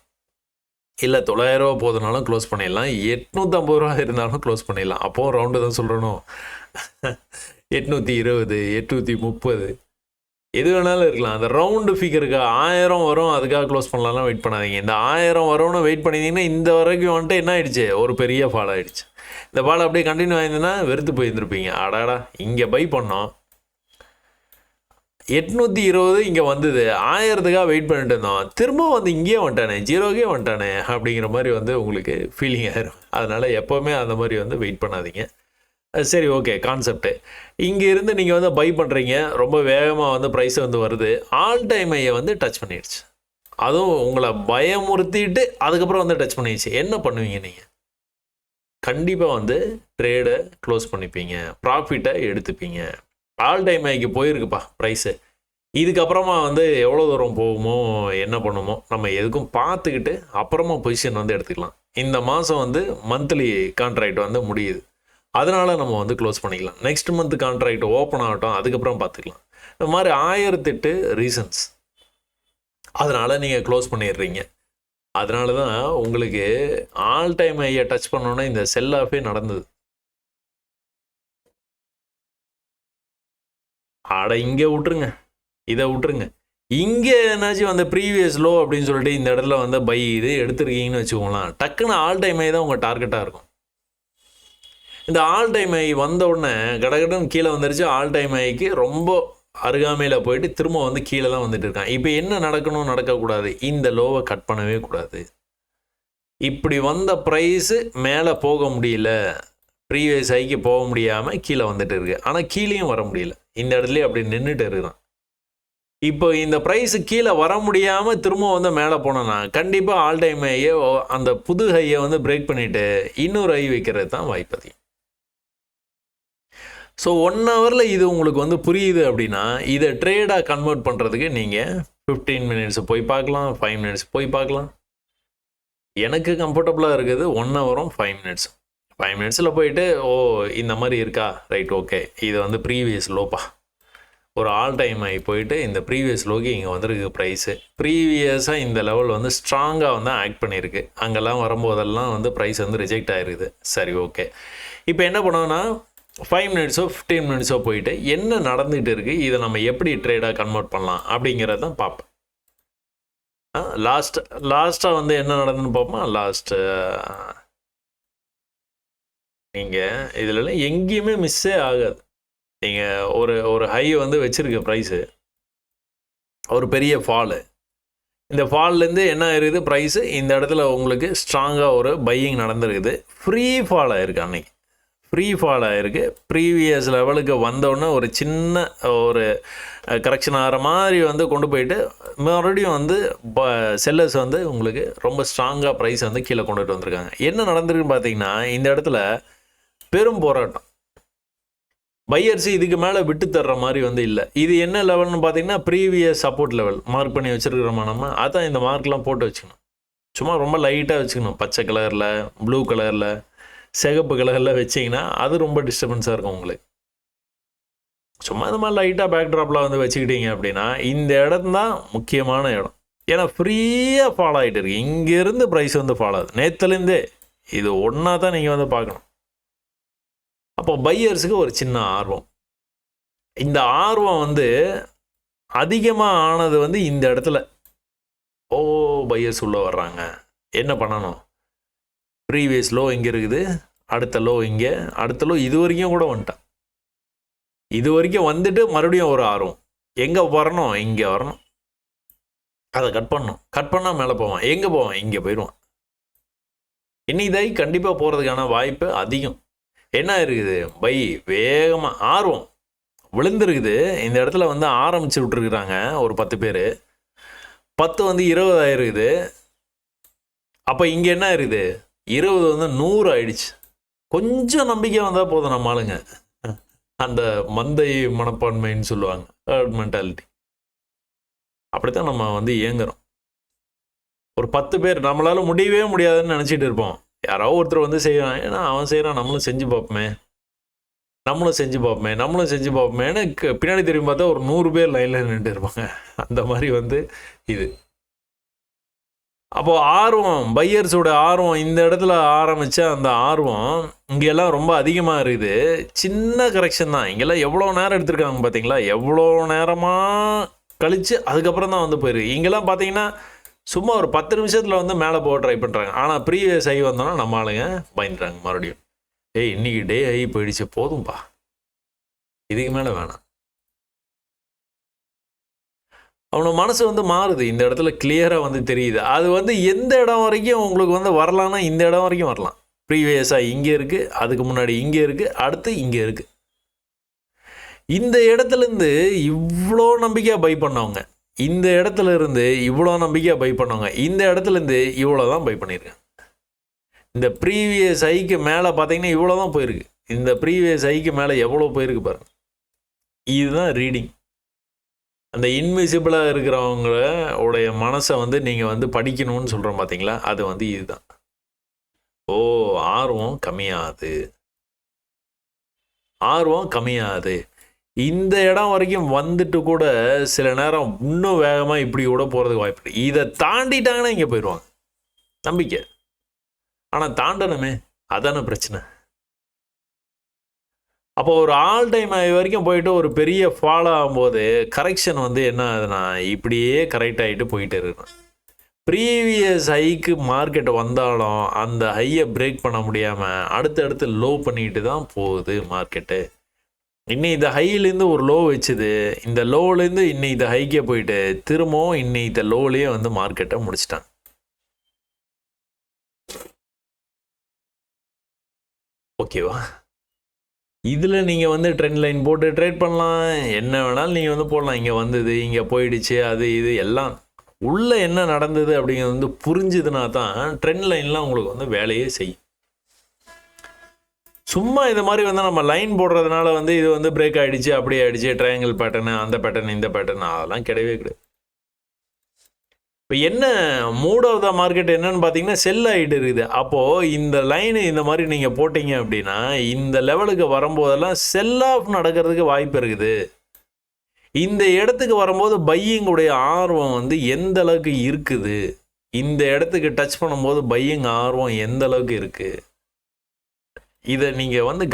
இல்லை 900 ரூபா போதுனாலும் க்ளோஸ் பண்ணிடலாம், 850 ரூபா இருந்தாலும் க்ளோஸ் பண்ணிடலாம். அப்போது ரவுண்டு தான் சொல்கிறணும். 820, 830 எது வேணாலும் இருக்கலாம். அந்த ரவுண்டு ஃபிகருக்கு 1000 வரும் அதுக்காக க்ளோஸ் பண்ணலாம் வெயிட் பண்ணாதீங்க. இந்த 1000 வரும்னு வெயிட் பண்ணிங்கன்னா இந்த வரைக்கும் வந்துட்டு என்ன ஆகிடுச்சு, ஒரு பெரிய ஃபால் ஆகிடுச்சு. இந்த ஃபால் அப்படியே கண்டினியூ ஆயிருந்ததுன்னா வெறுத்து போயிருந்துருப்பீங்க. அடாடா இங்கே பை பண்ணோம், 820 இங்கே வந்தது, 1000க்காக வெயிட் பண்ணிட்டு இருந்தோம், திரும்ப வந்து இங்கேயே வந்துட்டானே, 0க்கே வந்துட்டானே அப்படிங்கிற மாதிரி வந்து உங்களுக்கு ஃபீலிங் ஆயிரும். அதனால் எப்போவுமே அந்த மாதிரி வந்து வெயிட் பண்ணாதீங்க. சரி, ஓகே, கான்செப்ட்டு இங்கே இருந்து நீங்கள் வந்து பை பண்ணுறீங்க, ரொம்ப வேகமாக வந்து ப்ரைஸ் வந்து வருது, ஆல் டைம் ஹையை வந்து டச் பண்ணிடுச்சு, அதுவும் உங்களை பயமுறுத்திட்டு அதுக்கப்புறம் வந்து டச் பண்ணிடுச்சு. என்ன பண்ணுவீங்க நீங்கள்? கண்டிப்பாக வந்து ட்ரேடை க்ளோஸ் பண்ணிப்பீங்க, ப்ராஃபிட்டை எடுத்துப்பீங்க. ஆல் டைம் ஹைக்கு போயிருக்குப்பா ப்ரைஸு, இதுக்கப்புறமா வந்து எவ்வளோ தூரம் போகுமோ என்ன பண்ணுமோ நம்ம எதுக்கும் பார்த்துக்கிட்டு அப்புறமா பொசிஷன் வந்து எடுத்துக்கலாம். இந்த மாதம் வந்து மந்த்லி கான்ட்ராக்ட் வந்து முடியுது, அதனால் நம்ம வந்து க்ளோஸ் பண்ணிக்கலாம். நெக்ஸ்ட் மந்த் கான்ட்ராக்ட் ஓப்பன் ஆகட்டும், அதுக்கப்புறம் பார்த்துக்கலாம். இந்த மாதிரி 1008 ரீசன்ஸ், அதனால் நீங்கள் க்ளோஸ் பண்ணிடுறீங்க. அதனால தான் உங்களுக்கு ஆல் டைம் ஹையை டச் பண்ணோன்னா இந்த செல் ஆஃபே நடந்தது. ஆட இங்கே விட்டுருங்க, இதை விட்டுருங்க, இங்கே என்னாச்சும் அந்த ப்ரீவியஸ் லோ அப்படின்னு சொல்லிட்டு இந்த இடத்துல வந்து பை இது எடுத்துருக்கீங்கன்னு வச்சுக்கோங்களேன், டக்குன்னு ஆல் டைம் ஹை தான் உங்கள் டார்கெட்டாக இருக்கும். இந்த ஆல் டைம் ஹை வந்த உடனே கடகடன் கீழே வந்துருச்சு, ஆல் டைம் ஹைக்கு ரொம்ப அருகாமையில் போயிட்டு திரும்ப வந்து கீழே தான் வந்துட்டு இருக்கான். இப்போ என்ன நடக்கணும், நடக்கக்கூடாது, இந்த லோவை கட் பண்ணவே கூடாது. இப்படி வந்த ப்ரைஸு மேலே போக முடியல, ப்ரீவியஸ் ஹைக்கு போக முடியாமல் கீழே வந்துட்டு இருக்கு. ஆனால் கீழேயும் வர முடியல, இந்த இடத்துலயே அப்படி நின்றுட்டு இருக்கிறான். இப்போ இந்த ப்ரைஸ் கீழே வர முடியாமல் திரும்ப வந்து மேலே போனோன்னா கண்டிப்பாக ஆல் டைம் ஹையை அந்த புது ஹையை வந்து பிரேக் பண்ணிவிட்டு இன்னொரு ஹை வைக்கிறது தான் வாய்ப்பு அதிகம். ஸோ 1 ஹவரில் இது உங்களுக்கு வந்து புரியுது அப்படின்னா இதை ட்ரேடாக கன்வெர்ட் பண்ணுறதுக்கு நீங்கள் 15 மினிட்ஸ் போய் பார்க்கலாம், 5 மினிட்ஸ் போய் பார்க்கலாம். எனக்கு கம்ஃபர்டபுளாக இருக்குது 1 ஹவரும் 5 மினிட்ஸ். 5 மினிட்ஸில் போயிட்டு இந்த மாதிரி இருக்கா, ரைட், ஓகே, இது வந்து ப்ரீவியஸ் லோப்பா, ஒரு ஆல் டைம் ஆகி போயிட்டு இந்த ப்ரீவியஸ் லோக்கு இங்கே வந்துருக்கு ப்ரைஸு. ப்ரீவியஸாக இந்த லெவல் வந்து ஸ்ட்ராங்காக வந்து ஆக்ட் பண்ணியிருக்கு. அங்கெல்லாம் வரும்போதெல்லாம் வந்து ப்ரைஸ் வந்து ரிஜெக்ட் ஆகிருக்குது. சரி, ஓகே. இப்போ என்ன பண்ணோன்னா 5 மினிட்ஸோ 15 மினிட்ஸோ போயிட்டு என்ன நடந்துகிட்டு இருக்குது, இதை நம்ம எப்படி ட்ரேடாக கன்வெர்ட் பண்ணலாம் அப்படிங்கிறத தான் பார்ப்பேன். லாஸ்ட்டாக வந்து என்ன நடந்துன்னு பார்ப்போம். நீங்கள் இதிலலாம் எங்கேயுமே மிஸ்ஸே ஆகாது. நீங்கள் ஒரு ஹை வந்து வச்சுருக்க ப்ரைஸு, ஒரு பெரிய ஃபாலு, இந்த ஃபால்லேருந்து என்ன ஆயிருக்குது, ப்ரைஸு இந்த இடத்துல உங்களுக்கு ஸ்ட்ராங்காக ஒரு பையிங் நடந்துருக்குது. ஃப்ரீ ஃபால் ஆகிருக்கு, அன்னைக்கு ஃப்ரீ ஃபால் ஆகிருக்கு. ப்ரீவியஸ் லெவலுக்கு வந்தோடனே ஒரு சின்ன ஒரு கரெக்ஷன் ஆகிற மாதிரி வந்து கொண்டு போயிட்டு மறுபடியும் வந்து செல்லர்ஸ் வந்து உங்களுக்கு ரொம்ப ஸ்ட்ராங்காக ப்ரைஸ் வந்து கீழே கொண்டுட்டு வந்திருக்காங்க. என்ன நடந்திருக்குன்னு பார்த்தீங்கன்னா இந்த இடத்துல பெரும் போராட்டம். பையர்ஸ் இதுக்கு மேலே விட்டு தர்ற மாதிரி வந்து இல்லை. இது என்ன லெவல்னு பார்த்தீங்கன்னா ப்ரீவியஸ் சப்போர்ட் லெவல் மார்க் பண்ணி வச்சுருக்கிறோமா நம்ம, அதான் இந்த மார்க்லாம் போட்டு வச்சுக்கணும். சும்மா ரொம்ப லைட்டாக வச்சுக்கணும். பச்சை கலரில், ப்ளூ கலரில், சிகப்பு கலரில் வச்சிங்கன்னா அது ரொம்ப டிஸ்டர்பன்ஸாக இருக்கும் உங்களுக்கு. சும்மா இந்த மாதிரி லைட்டாக பேக்ட்ராப்பில் வந்து வச்சுக்கிட்டீங்க அப்படின்னா இந்த இடம் தான் முக்கியமான இடம். ஏன்னா ஃப்ரீயாக ஃபாலோ ஆகிட்டு இருக்கு. இங்கேருந்து ப்ரைஸ் வந்து ஃபாலோ ஆகுது நேற்றுலேருந்தே. இது ஒன்றா தான் நீங்கள் வந்து பார்க்கணும். அப்போ பையர்ஸுக்கு ஒரு சின்ன ஆர்வம். இந்த ஆர்வம் வந்து அதிகமாக ஆனது வந்து இந்த இடத்துல. பையர்ஸ் உள்ளே வர்றாங்க, என்ன பண்ணணும், ப்ரீவியஸ் லோ இங்கே இருக்குது, அடுத்த லோ இங்கே, அடுத்த லோ இது வரைக்கும் கூட வந்துட்டான். இது வரைக்கும் வந்துட்டு மறுபடியும் ஒரு ஆர்வம். எங்கே வரணும், இங்கே வரணும், அதை கட் பண்ணணும். கட் பண்ணால் மேலே போவான், எங்கே போவான், இங்கே போயிடுவான். இன்னைக்கு கண்டிப்பாக போகிறதுக்கான வாய்ப்பு அதிகம். என்ன இருக்குது, பை வேகமாக ஆர்வம் விழுந்துருக்குது. இந்த இடத்துல வந்து ஆரம்பித்து விட்டுருக்குறாங்க ஒரு 10 பேர், 10 வந்து 20 ஆயிருக்குது. அப்போ இங்கே என்ன இருக்குது, 20 வந்து 100 ஆயிடுச்சு. கொஞ்சம் நம்பிக்கை வந்தால் போதும் நம்ம ஆளுங்க. அந்த மந்தை மனப்பான்மைன்னு சொல்லுவாங்க, ஹர்ட் மென்டாலிட்டி. அப்படித்தான் நம்ம வந்து இயங்குறோம். ஒரு 10 பேர் நம்மளால முடியவே முடியாதுன்னு நினச்சிட்டு இருப்போம். யாராவது ஒருத்தர் வந்து செய்வான், ஏன்னா அவன் செய்கிறான், நம்மளும் செஞ்சு பார்ப்போமே, நம்மளும் செஞ்சு பார்ப்போமேன்னு பின்னாடி திரும்பி பார்த்தா ஒரு 100 பேர் லைனில் நின்றுட்டு இருப்பாங்க. அந்த மாதிரி வந்து இது. அப்போது ஆர்வம், பையர்ஸோட ஆர்வம் இந்த இடத்துல ஆரம்பித்த அந்த ஆர்வம் இங்கெல்லாம் ரொம்ப அதிகமாக இருக்குது. சின்ன கரெக்ஷன் தான். இங்கெல்லாம் எவ்வளோ நேரம் எடுத்திருக்காங்க பார்த்தீங்களா, எவ்வளோ நேரமாக கழித்து அதுக்கப்புறம் தான் வந்து போயிருக்கு. இங்கெல்லாம் பார்த்தீங்கன்னா சும்மா ஒரு 10 நிமிஷத்தில் வந்து மேலே போக ட்ரை பண்ணுறாங்க. ஆனால் ப்ரீவியஸ் ஹை வந்தோன்னா நம்ம ஆளுங்க பயந்துறாங்க மறுபடியும். இன்னைக்கு டே ஹை போயிடுச்சு, போதும்பா, இதுக்கு மேலே வேணாம். அவனோட மனசு வந்து மாறுது. இந்த இடத்துல கிளியராக வந்து தெரியுது. அது வந்து எந்த இடம் வரைக்கும் உங்களுக்கு வந்து வரலான்னா இந்த இடம் வரைக்கும் வரலாம். ப்ரீவியஸாக இங்கே இருக்குது, அதுக்கு முன்னாடி இங்கே இருக்குது, அடுத்து இங்கே இருக்குது. இந்த இடத்துலேருந்து இவ்வளோ நம்பிக்கையாக பை பண்ணவங்க, இந்த இடத்துல இருந்து இவ்வளோ நம்பிக்கையாக பை பண்ணவங்க, இந்த இடத்துலேருந்து இவ்வளோ தான் பை பண்ணியிருக்காங்க. இந்த ப்ரீவியஸ் ஹைக்கு மேலே பார்த்தீங்கன்னா இவ்வளோ தான் போயிருக்கு. இந்த ப்ரீவியஸ் ஹைக்கு மேலே எவ்வளோ போயிருக்கு பாருங்கள். இதுதான் ரீடிங். அந்த இன்விசிபிளாக இருக்கிறவங்கள உடைய மனசை வந்து நீங்கள் வந்து படிக்கணும்னு சொல்கிறோம் பார்த்தீங்களா, அது வந்து இதுதான். ஆர்வம் கம்மியாகுது, ஆர்வம் கம்மியாகுது. இந்த இடம் வரைக்கும் வந்துட்டு கூட சில நேரம் இன்னும் வேகமாக இப்படி கூட போகிறதுக்கு வாய்ப்பு இருக்குது. இதை தாண்டிட்டாங்கன்னா இங்கே போயிடுவாங்க நம்பிக்கை. ஆனால் தாண்டணுமே, அதான பிரச்சனை. அப்போ ஒரு ஆல் டைம் வரைக்கும் போயிட்டு ஒரு பெரிய ஃபாலோ ஆகும்போது கரெக்ஷன் வந்து என்ன ஆகுதுன்னா இப்படியே கரெக்ட் ஆகிட்டு போயிட்டு இருக்கணும். ப்ரீவியஸ் ஹைக்கு மார்க்கெட் வந்தாலும் அந்த ஹையை பிரேக் பண்ண முடியாமல் அடுத்தடுத்து லோ பண்ணிட்டு தான் போகுது மார்க்கெட்டு. இன்னும் இந்த ஹையிலேருந்து ஒரு லோ வச்சுது, இந்த லோலேருந்து இன்னும் இந்த ஹைக்கே போயிட்டு திரும்பவும் இன்னும் இந்த லோலேயே வந்து மார்க்கெட்டை முடிச்சிட்டாங்க. ஓகேவா? இதில் நீங்கள் வந்து ட்ரெண்ட் லைன் போட்டு ட்ரேட் பண்ணலாம், என்ன வேணாலும் நீங்கள் வந்து போடலாம். இங்கே வந்தது, இங்கே போயிடுச்சு, அது இது எல்லாம் உள்ளே என்ன நடந்தது அப்படிங்கிறது வந்து புரிஞ்சுதுன்னா தான் ட்ரெண்ட் லைன்லாம் உங்களுக்கு வந்து வேலையே செய்யும். சும்மா இது மாதிரி வந்து நம்ம லைன் போடுறதுனால வந்து இது வந்து பிரேக் ஆகிடுச்சு, அப்படி ஆகிடுச்சு, ட்ரையாங்கிள் பேட்டர்னு, அந்த பேட்டர்ன், இந்த பேட்டர்ன், அதெல்லாம் கிடையவே கிடையாது. இப்போ என்ன மூட் ஆஃப் த மார்க்கெட் என்னன்னு பார்த்தீங்கன்னா செல் ஆகிட்டு இருக்குது. அப்போது இந்த லைனு இந்த மாதிரி நீங்கள் போட்டிங்க அப்படின்னா இந்த லெவலுக்கு வரும்போதெல்லாம் செல் ஆஃப் நடக்கிறதுக்கு வாய்ப்பு இருக்குது. இந்த இடத்துக்கு வரும்போது பையிங்குடைய ஆர்வம் வந்து எந்த அளவுக்கு இருக்குது, இந்த இடத்துக்கு டச் பண்ணும்போது பையிங் ஆர்வம் எந்த அளவுக்கு இருக்குது, இதை நீங்கள் வந்து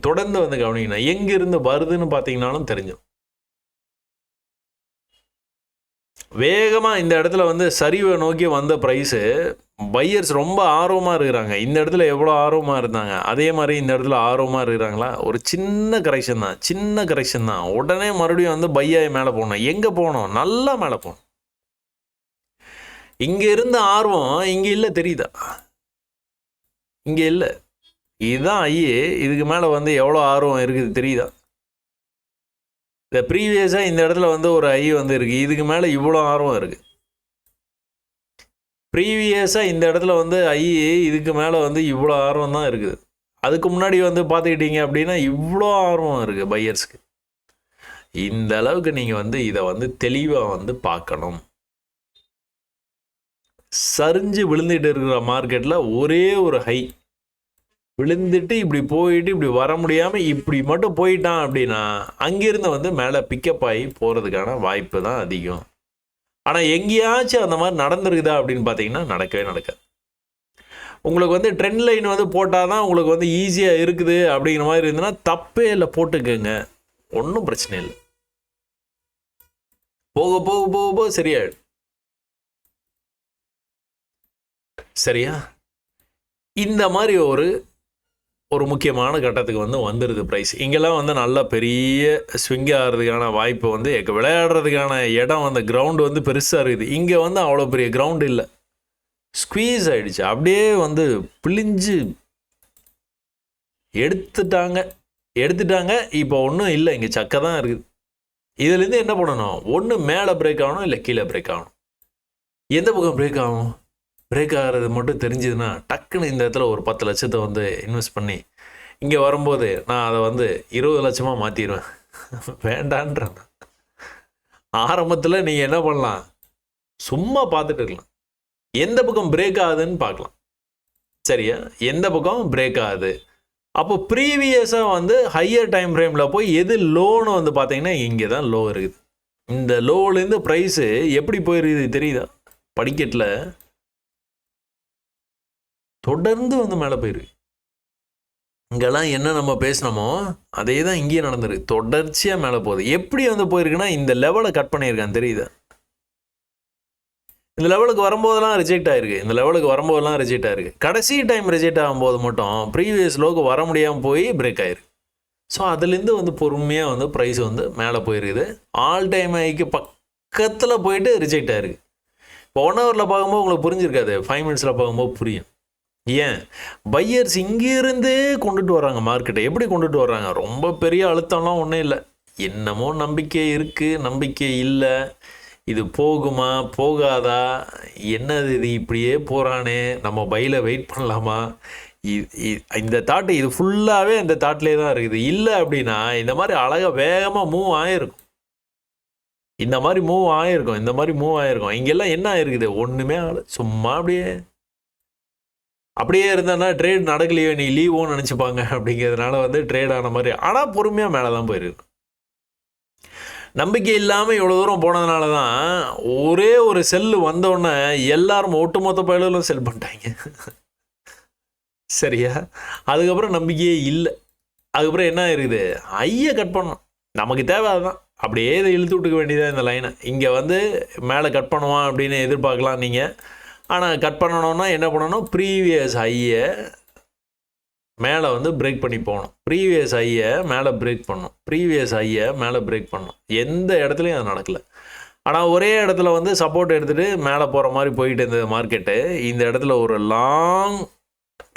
தொடர்ந்து வந்து கவனிக்கணும். எங்கேருந்து வருதுன்னு பார்த்தீங்கன்னாலும் தெரிஞ்சிடும். வேகமாக இந்த இடத்துல வந்து சரிவை நோக்கி வந்த ப்ரைஸு பையர்ஸ் ரொம்ப ஆர்வமாக இருக்கிறாங்க. இந்த இடத்துல எவ்வளோ ஆர்வமாக இருந்தாங்க, அதே மாதிரி இந்த இடத்துல ஆர்வமாக இருக்கிறாங்களா? ஒரு சின்ன கரெக்ஷன் தான், உடனே மறுபடியும் வந்து பையாய் மேலே போகணும். எங்கே போகணும்? நல்லா மேலே போகணும். இங்கே இருந்த ஆர்வம் இங்கே இல்லை, தெரியுதா? இங்கே இல்லை. இதுதான் ஐயே, இதுக்கு மேலே வந்து எவ்வளோ ஆர்வம் இருக்குது தெரியுதா? இந்த ப்ரீவியஸாக இந்த இடத்துல வந்து ஒரு ஐ வந்து இருக்குது, இதுக்கு மேலே இவ்வளோ ஆர்வம் இருக்குது. ப்ரீவியஸாக இந்த இடத்துல வந்து ஐ இதுக்கு மேலே வந்து இவ்வளோ ஆர்வம் தான் இருக்குது. அதுக்கு முன்னாடி வந்து பார்த்துக்கிட்டீங்க அப்படின்னா இவ்வளோ ஆர்வம் இருக்குது பையர்ஸ்க்கு. இந்த அளவுக்கு நீங்கள் வந்து இதை வந்து தெளிவாக வந்து பார்க்கணும். சரிஞ்சு விழுந்துட்டு இருக்கிற மார்க்கெட்டில் ஒரே ஒரு ஹை விழுந்துட்டு இப்படி போயிட்டு இப்படி வர முடியாமல் இப்படி மட்டும் போயிட்டான் அப்படின்னா அங்கிருந்து வந்து மேலே பிக்கப் ஆகி போகிறதுக்கான வாய்ப்பு தான் அதிகம். ஆனால் எங்கேயாச்சும் அந்த மாதிரி நடந்துருக்குதா அப்படின்னு பார்த்தீங்கன்னா நடக்கவே நடக்காது. உங்களுக்கு வந்து ட்ரெண்ட் லைன் வந்து போட்டால் தான் உங்களுக்கு வந்து ஈஸியாக இருக்குது அப்படிங்கிற மாதிரி இருந்ததுன்னா தப்பே இல்லை, போட்டுக்கோங்க, ஒன்றும் பிரச்சனை இல்லை. போக போக போக போக சரியாயிடும். சரியா? இந்த மாதிரி ஒரு முக்கியமான கட்டத்துக்கு வந்து வந்துடுது ப்ரைஸ். இங்கெல்லாம் வந்து நல்லா பெரிய ஸ்விங் ஆகிறதுக்கான வாய்ப்பு வந்து விளையாடுறதுக்கான இடம் அந்த கிரவுண்டு வந்து பெருசாக இருக்குது. இங்கே வந்து அவ்வளோ பெரிய கிரவுண்டு இல்லை, ஸ்குவீஸ் ஆகிடுச்சு. அப்படியே வந்து பிழிஞ்சு எடுத்துட்டாங்க. இப்போ ஒன்றும் இல்லை, இங்கே சக்கை தான் இருக்குது. இதுலேருந்து என்ன பண்ணணும்? ஒன்று மேலே பிரேக் ஆகணும், இல்லை கீழே பிரேக் ஆகணும். எந்த பக்கம் பிரேக் ஆகும்? பிரேக் ஆகிறது மட்டும் தெரிஞ்சுதுன்னா டக்குன்னு இந்த இடத்துல ஒரு 10 லட்சத்தை வந்து இன்வெஸ்ட் பண்ணி இங்கே வரும்போது நான் அதை வந்து 20 லட்சமாக மாற்றிடுவேன். வேண்டான்றேன். ஆரம்பத்தில் நீங்கள் என்ன பண்ணலாம்? சும்மா பார்த்துட்டு இருக்கலாம், எந்த பக்கம் பிரேக் ஆகுதுன்னு பார்க்கலாம். சரியா? எந்த பக்கம் பிரேக் ஆகுது. அப்போ ப்ரீவியஸாக வந்து ஹையர் டைம் ஃப்ரேமில் போய் எது லோன்னு வந்து பார்த்தீங்கன்னா இங்கே தான் லோ இருக்குது. இந்த லோலேருந்து ப்ரைஸு எப்படி போயிருக்குது தெரியுதா? படிக்கட்டில் தொடர்ந்து வந்து மேலே போயிருக்கு. இங்கெல்லாம் என்ன நம்ம பேசினோமோ அதே தான் இங்கேயும் நடந்துருக்கு. தொடர்ச்சியாக மேலே போகுது. எப்படி வந்து போயிருக்குன்னா இந்த லெவலை கட் பண்ணியிருக்கான், தெரியுதா? இந்த லெவலுக்கு வரும்போதெல்லாம் ரிஜெக்ட் ஆயிருக்கு. கடைசி டைம் ரிஜெக்ட் ஆகும்போது மட்டும் ப்ரீவியஸ் லோக்கு வர முடியாமல் போய் பிரேக் ஆயிருக்கு. ஸோ அதுலேருந்து வந்து பொறுமையாக வந்து ப்ரைஸ் வந்து மேலே போயிருக்குது. ஆல் டைம் ஹைக்கு பக்கத்தில் போயிட்டு ரிஜெக்ட் ஆயிருக்கு. இப்போ 1 ஹவரில் பார்க்கும்போது உங்களுக்கு புரிஞ்சிருக்காது, 5 மினிட்ஸில் பார்க்கும்போது புரியும். ஏன்? பையர்ஸ் இங்கேருந்தே கொண்டுட்டு வர்றாங்க மார்க்கெட்டை. எப்படி கொண்டுட்டு வர்றாங்க? ரொம்ப பெரிய அழுத்தம்லாம் ஒன்றும் இல்லை, என்னமோ நம்பிக்கை இருக்குது, நம்பிக்கை இல்லை, இது போகுமா போகாதா, என்னது இது இப்படியே போகிறானே, நம்ம பையில் வெயிட் பண்ணலாமா, இந்த தாட்டு இது ஃபுல்லாகவே அந்த தாட்லேயே தான் இருக்குது. இல்லை அப்படின்னா இந்த மாதிரி அழகாக வேகமாக மூவ் ஆகிருக்கும். இந்த மாதிரி மூவ் ஆகிருக்கும். இங்கெல்லாம் என்ன ஆயிருக்குது? ஒன்றுமே சும்மா அப்படியே இருந்தானா ட்ரேட் நடக்கலையோ, நீ லீவோன்னு நினச்சிப்பாங்க. அப்படிங்கிறதுனால வந்து ட்ரேட் ஆன மாதிரி, ஆனால் பொறுமையாக மேலே தான் போயிருக்கு. நம்பிக்கை இல்லாமல் இவ்வளோ தூரம் போனதுனால தான் ஒரே ஒரு செல்லு வந்தோடனே எல்லாரும் ஒட்டுமொத்த பயிலும் செல் பண்ணிட்டாங்க. சரியா? அதுக்கப்புறம் நம்பிக்கையே இல்லை. அதுக்கப்புறம் என்ன இருக்குது? ஐயை கட் பண்ணோம், நமக்கு தேவை அதுதான். அப்படியே இதை இழுத்து விட்டுக்க வேண்டியதாக இந்த லைனை. இங்கே வந்து மேலே கட் பண்ணுவான் அப்படின்னு எதிர்பார்க்கலாம் நீங்கள். ஆனால் கட் பண்ணணும்னா என்ன பண்ணணும்? ப்ரீவியஸ் ஹையை மேலே வந்து பிரேக் பண்ணி போகணும். ப்ரீவியஸ் ஹையை மேலே பிரேக் பண்ணணும். எந்த இடத்துலையும் அது நடக்கலை. ஆனால் ஒரே இடத்துல வந்து சப்போர்ட் எடுத்துகிட்டு மேலே போகிற மாதிரி போயிட்டு இருந்தது மார்க்கெட்டு. இந்த இடத்துல ஒரு லாங்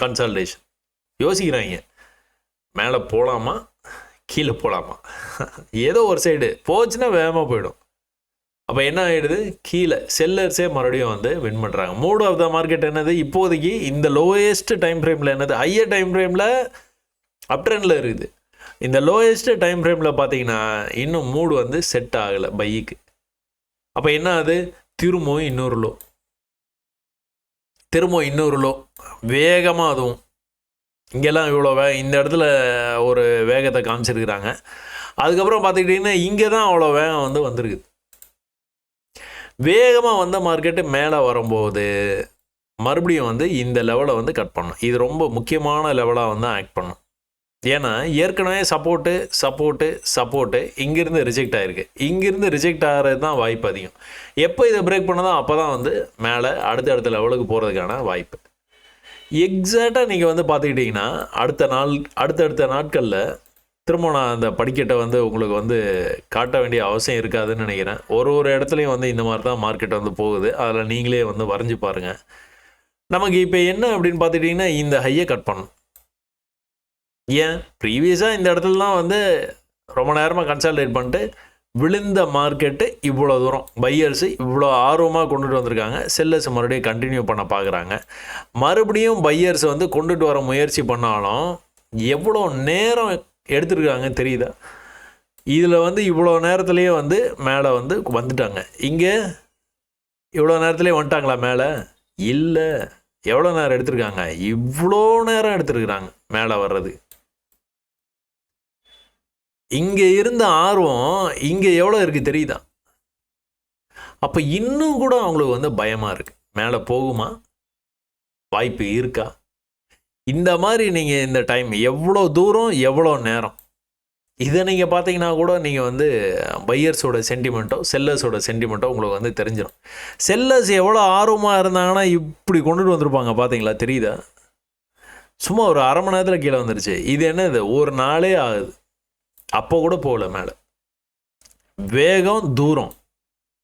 கன்சல்டேஷன் யோசிக்கிறாங்க. மேலே போகலாமா கீழே போகலாமா, ஏதோ ஒரு சைடு போச்சுன்னா வேகமாக போயிடும். அப்போ என்ன ஆகிடுது, கீழே செல்லர்ஸே மறுபடியும் வந்து வின் பண்ணுறாங்க. மூட் ஆஃப் த மார்க்கெட் என்னது இப்போதைக்கு இந்த லோயஸ்ட் டைம் ஃப்ரேமில் என்னது, ஹையர் டைம் ஃப்ரேமில் அப் ட்ரெண்டில் இருக்குது. இந்த லோயஸ்ட் டைம் ஃப்ரேமில் பார்த்தீங்கன்னா இன்னும் மூடு வந்து செட் ஆகலை பைக்கு. அப்போ என்ன ஆகுது, திரும்பவும் இன்னொரு லோ வேகமாக, அதுவும் இங்கெல்லாம் இவ்வளோ இந்த இடத்துல ஒரு வேகத்தை காமிச்சிருக்கிறாங்க. அதுக்கப்புறம் பார்த்துக்கிட்டிங்கன்னா இங்கே தான் அவ்வளோ வேகம் வந்து வந்திருக்குது. வேகமாக வந்த மார்க்கெட்டு மேலே வரும்போது மறுபடியும் வந்து இந்த லெவலை வந்து கட் பண்ணணும். இது ரொம்ப முக்கியமான லெவலாக வந்து ஆக்ட் பண்ணும். ஏன்னா ஏற்கனவே சப்போர்ட்டு இங்கேருந்து ரிஜெக்ட் ஆகிருக்கு. இங்கேருந்து ரிஜெக்ட் ஆகிறது தான் வாய்ப்பு அதிகம். எப்போ இதை பிரேக் பண்ணதோ அப்போ தான் வந்து மேலே அடுத்த லெவலுக்கு போகிறதுக்கான வாய்ப்பு. எக்ஸாக்டாக நீங்கள் வந்து பார்த்துக்கிட்டிங்கன்னா அடுத்தடுத்த நாட்களில் திரும்ப நான் அந்த படிக்கட்டை வந்து உங்களுக்கு வந்து காட்ட வேண்டிய அவசியம் இருக்காதுன்னு நினைக்கிறேன். ஒரு இடத்துலையும் வந்து இந்த மாதிரி தான் மார்க்கெட் வந்து போகுது. அதில் நீங்களே வந்து வரைஞ்சி பாருங்கள். நமக்கு இப்போ என்ன அப்படின்னு பார்த்துக்கிட்டிங்கன்னா இந்த ஹையை கட் பண்ணணும். ஏன் ப்ரீவியஸாக இந்த இடத்துல தான் வந்து ரொம்ப நேரமாக கன்சால்டேட் பண்ணிட்டு விழுந்த மார்க்கெட்டு இவ்வளோ தூரம் பையர்ஸு இவ்வளோ ஆர்வமாக கொண்டுட்டு வந்திருக்காங்க. செல்லர்ஸ் மறுபடியும் கண்டினியூ பண்ண பார்க்குறாங்க. மறுபடியும் பையர்ஸ் வந்து கொண்டுட்டு வர முயற்சி பண்ணாலும் எவ்வளோ நேரம் எடுத்துருக்காங்க தெரியுதா? இதில் வந்து இவ்வளோ நேரத்துலேயே வந்து மேலே வந்து வந்துட்டாங்க. இங்கே இவ்வளோ நேரத்துலேயே வந்துட்டாங்களா மேலே? இல்லை. எவ்வளோ நேரம் எடுத்திருக்காங்க? இவ்வளோ நேரம் எடுத்துருக்குறாங்க மேலே வர்றது. இங்கே இருந்த ஆர்வம் இங்கே எவ்வளோ இருக்குது தெரியுதா? அப்போ இன்னும் கூட அவங்களுக்கு வந்து பயமாக இருக்குது. மேலே போகுமா, வாய்ப்பு இருக்கா? இந்த மாதிரி நீங்கள் இந்த டைம் எவ்வளோ தூரம் எவ்வளோ நேரம் இதை நீங்கள் பார்த்தீங்கன்னா கூட நீங்கள் வந்து பையர்ஸோட சென்டிமெண்ட்டோ செல்லர்ஸோட சென்டிமெண்ட்டோ உங்களுக்கு வந்து தெரிஞ்சிடும். செல்லர்ஸ் எவ்வளோ ஆர்வமாக இருந்தாங்கன்னா இப்படி கொண்டுட்டு வந்திருப்பாங்க பார்த்தீங்களா, தெரியுதா? சும்மா ஒரு அரை மணி நேரத்தில் கீழே வந்துருச்சு. இது என்னது, ஒரு நாளே ஆகுது. அப்போ கூட போகல மேலே. வேகம் தூரம்,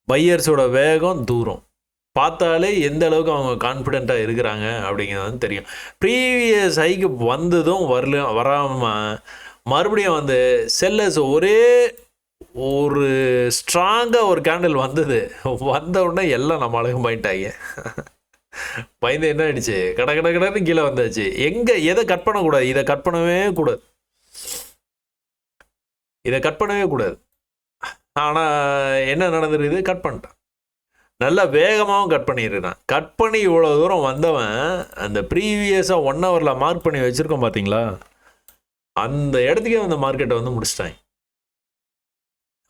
பையர்ஸோட வேகம் தூரம் பார்த்தாலே எந்த அளவுக்கு அவங்க கான்ஃபிடெண்ட்டாக இருக்கிறாங்க அப்படிங்கிறது வந்து தெரியும். ப்ரீவியஸ் ஹைக்கு வந்ததும் வராமல் மறுபடியும் வந்து செல்லர்ஸ் ஒரே ஒரு ஸ்ட்ராங்காக ஒரு கேண்டில் வந்த உடனே எல்லாம் நம்ம அழகு பாயிண்டாங்க. பயந்து என்ன ஆயிடுச்சு, கடன்னு கீழே வந்தாச்சு. எதை கட் பண்ணக்கூடாது, இதை கட் பண்ணவே கூடாது. ஆனால் என்ன நடந்துருக்குது, கட் பண்ணிட்டான். நல்லா வேகமாகவும் கட் பண்ணிடுறான். கட் பண்ணி இவ்வளோ தூரம் வந்தவன் அந்த ப்ரீவியஸாக 1 ஹவரில் மார்க் பண்ணி வச்சுருக்கோம் பார்த்தீங்களா, அந்த இடத்துக்கே அந்த மார்க்கெட்டை வந்து முடிச்சிட்டாங்க.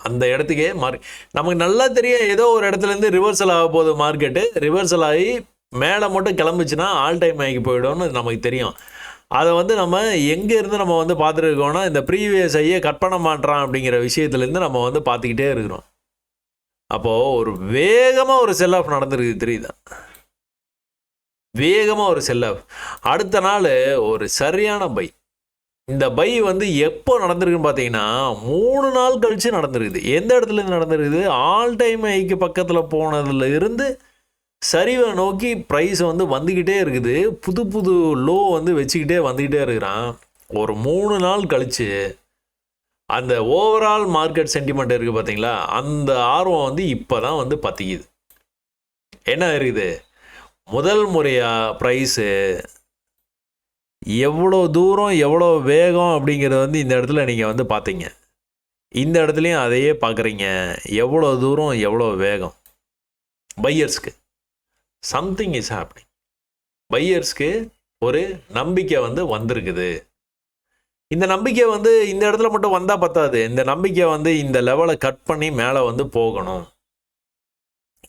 அந்த இடத்துக்கே நமக்கு நல்லா தெரியும் ஏதோ ஒரு இடத்துலேருந்து ரிவர்சல் ஆக போகுது. மார்க்கெட்டு ரிவர்சல் ஆகி மேலே மட்டும் கிளம்புச்சுன்னா ஆல் டைம் ஆகி போயிடும்னு நமக்கு தெரியும். அதை வந்து நம்ம எங்கேருந்து நம்ம வந்து பார்த்துருக்கோன்னா இந்த ப்ரீவியஸ் ஐயே கட் பண்ண மாட்டான் அப்படிங்கிற விஷயத்துலேருந்து நம்ம வந்து பார்த்துக்கிட்டே இருக்கிறோம். அப்போது ஒரு வேகமாக ஒரு செல் ஆஃப் நடந்துருக்கு தெரியுதா, வேகமாக ஒரு செல் ஆஃப். அடுத்த நாள் ஒரு சரியான பை. இந்த பை வந்து எப்போ நடந்திருக்குன்னு பார்த்தீங்கன்னா 3 நாள் கழித்து நடந்திருக்குது. எந்த இடத்துலேருந்து நடந்திருக்குது, ஆல் டைம் ஐக்கு பக்கத்தில் போனதுல இருந்து சரிவை நோக்கி ப்ரைஸ் வந்து வந்துக்கிட்டே இருக்குது. புது லோ வந்து வந்துக்கிட்டே இருக்கிறான். ஒரு 3 நாள் கழித்து அந்த ஓவரால் மார்க்கெட் சென்டிமெண்ட் இருக்குது பார்த்தீங்களா, அந்த ஆர்வம் வந்து இப்போ தான் வந்து பற்றிக்குது. என்ன இருக்குது, முதல் முறையாக ப்ரைஸு எவ்வளோ தூரம் எவ்வளோ வேகம் அப்படிங்கிறத வந்து இந்த இடத்துல நீங்கள் வந்து பார்த்தீங்க. இந்த இடத்துலையும் அதையே பார்க்குறீங்க. எவ்வளோ தூரம் எவ்வளோ வேகம். பையர்ஸ்க்கு சம்திங் இஸ் ஹேப்பனிங். பையர்ஸ்க்கு ஒரு நம்பிக்கை வந்து வந்திருக்குது. இந்த நம்பிக்கை வந்து இந்த இடத்துல மட்டும் வந்தால் பத்தாது. இந்த நம்பிக்கை வந்து இந்த லெவலை கட் பண்ணி மேலே வந்து போகணும்.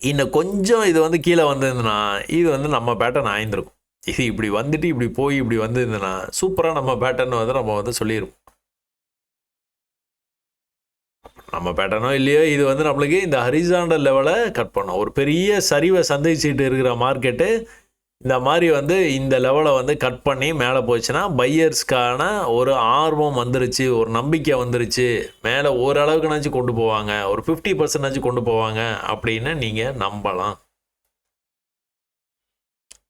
இன்னும் கொஞ்சம் இது வந்து கீழே வந்ததுன்னா இது வந்து நம்ம பேட்டர்ன் ஆயிருந்திருக்கும். இது இப்படி வந்துட்டு இப்படி போய் இப்படி வந்ததுன்னா சூப்பராக நம்ம பேட்டர்ன் வந்து நம்ம வந்து சொல்லிடுவோம். நம்ம பேட்டர்னோ இல்லையோ இது வந்து நம்மளுக்கு இந்த ஹரிசாண்டல் லெவலை கட் பண்ணோம். ஒரு பெரிய சரிவை சந்திச்சுட்டு இருக்கிற மார்க்கெட்டு இந்த மாதிரி வந்து இந்த லெவலை வந்து கட் பண்ணி மேலே போச்சுன்னா பையர்ஸ்க்கான ஒரு ஆர்வம் வந்துருச்சு, ஒரு நம்பிக்கை வந்துருச்சு. மேலே ஓரளவுக்குனாச்சும் கொண்டு போவாங்க, ஒரு 50% கொண்டு போவாங்க அப்படின்னு நீங்கள் நம்பலாம்.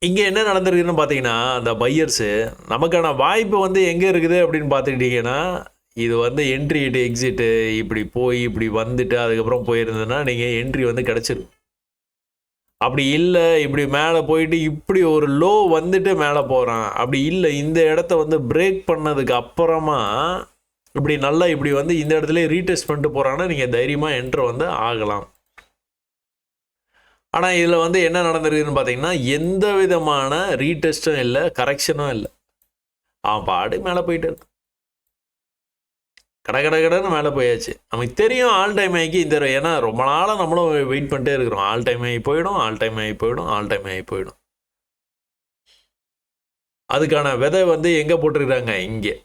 இங்கே என்ன நடந்திருக்குன்னு பார்த்தீங்கன்னா, அந்த பையர்ஸு நமக்கான வாய்ப்பு வந்து எங்கே இருக்குது அப்படின்னு பார்த்துக்கிட்டிங்கன்னா, இது வந்து என்ட்ரி எக்ஸிட்டு இப்படி போய் இப்படி வந்துட்டு அதுக்கப்புறம் போயிருந்ததுன்னா நீங்கள் என்ட்ரி வந்து கிடச்சிரும். அப்படி இல்லை இப்படி மேலே போயிட்டு இப்படி ஒரு லோ வந்துட்டு மேலே போகிறான், அப்படி இல்லை இந்த இடத்த வந்து பிரேக் பண்ணதுக்கு அப்புறமா இப்படி நல்லா இப்படி வந்து இந்த இடத்துல ரீடெஸ்ட் பண்ணிட்டு போகிறான்னா நீங்கள் தைரியமாக என்ட்ரு வந்து ஆகலாம். ஆனால் இதில் வந்து என்ன நடந்திருக்குன்னு பார்த்தீங்கன்னா, எந்த விதமான ரீடெஸ்ட்டும் இல்லை, கரெக்ஷனும் இல்லை. அவன் பாடு மேலே போயிட்டு இருக்கு, கடன்னு மேலே போயாச்சு. நமக்கு தெரியும் ஆல் டைம் ஆகி இந்த, ஏன்னா ரொம்ப நாளாக நம்மளும் வெயிட் பண்ணிட்டே இருக்கிறோம். ஆல் டைம் ஆகி போயிடும், ஆல் டைம் ஆகி போயிடும், ஆல் டைம் ஆகி போயிடும். அதுக்கான விதை வந்து எங்கே போட்டிருக்கிறாங்க? இங்கே.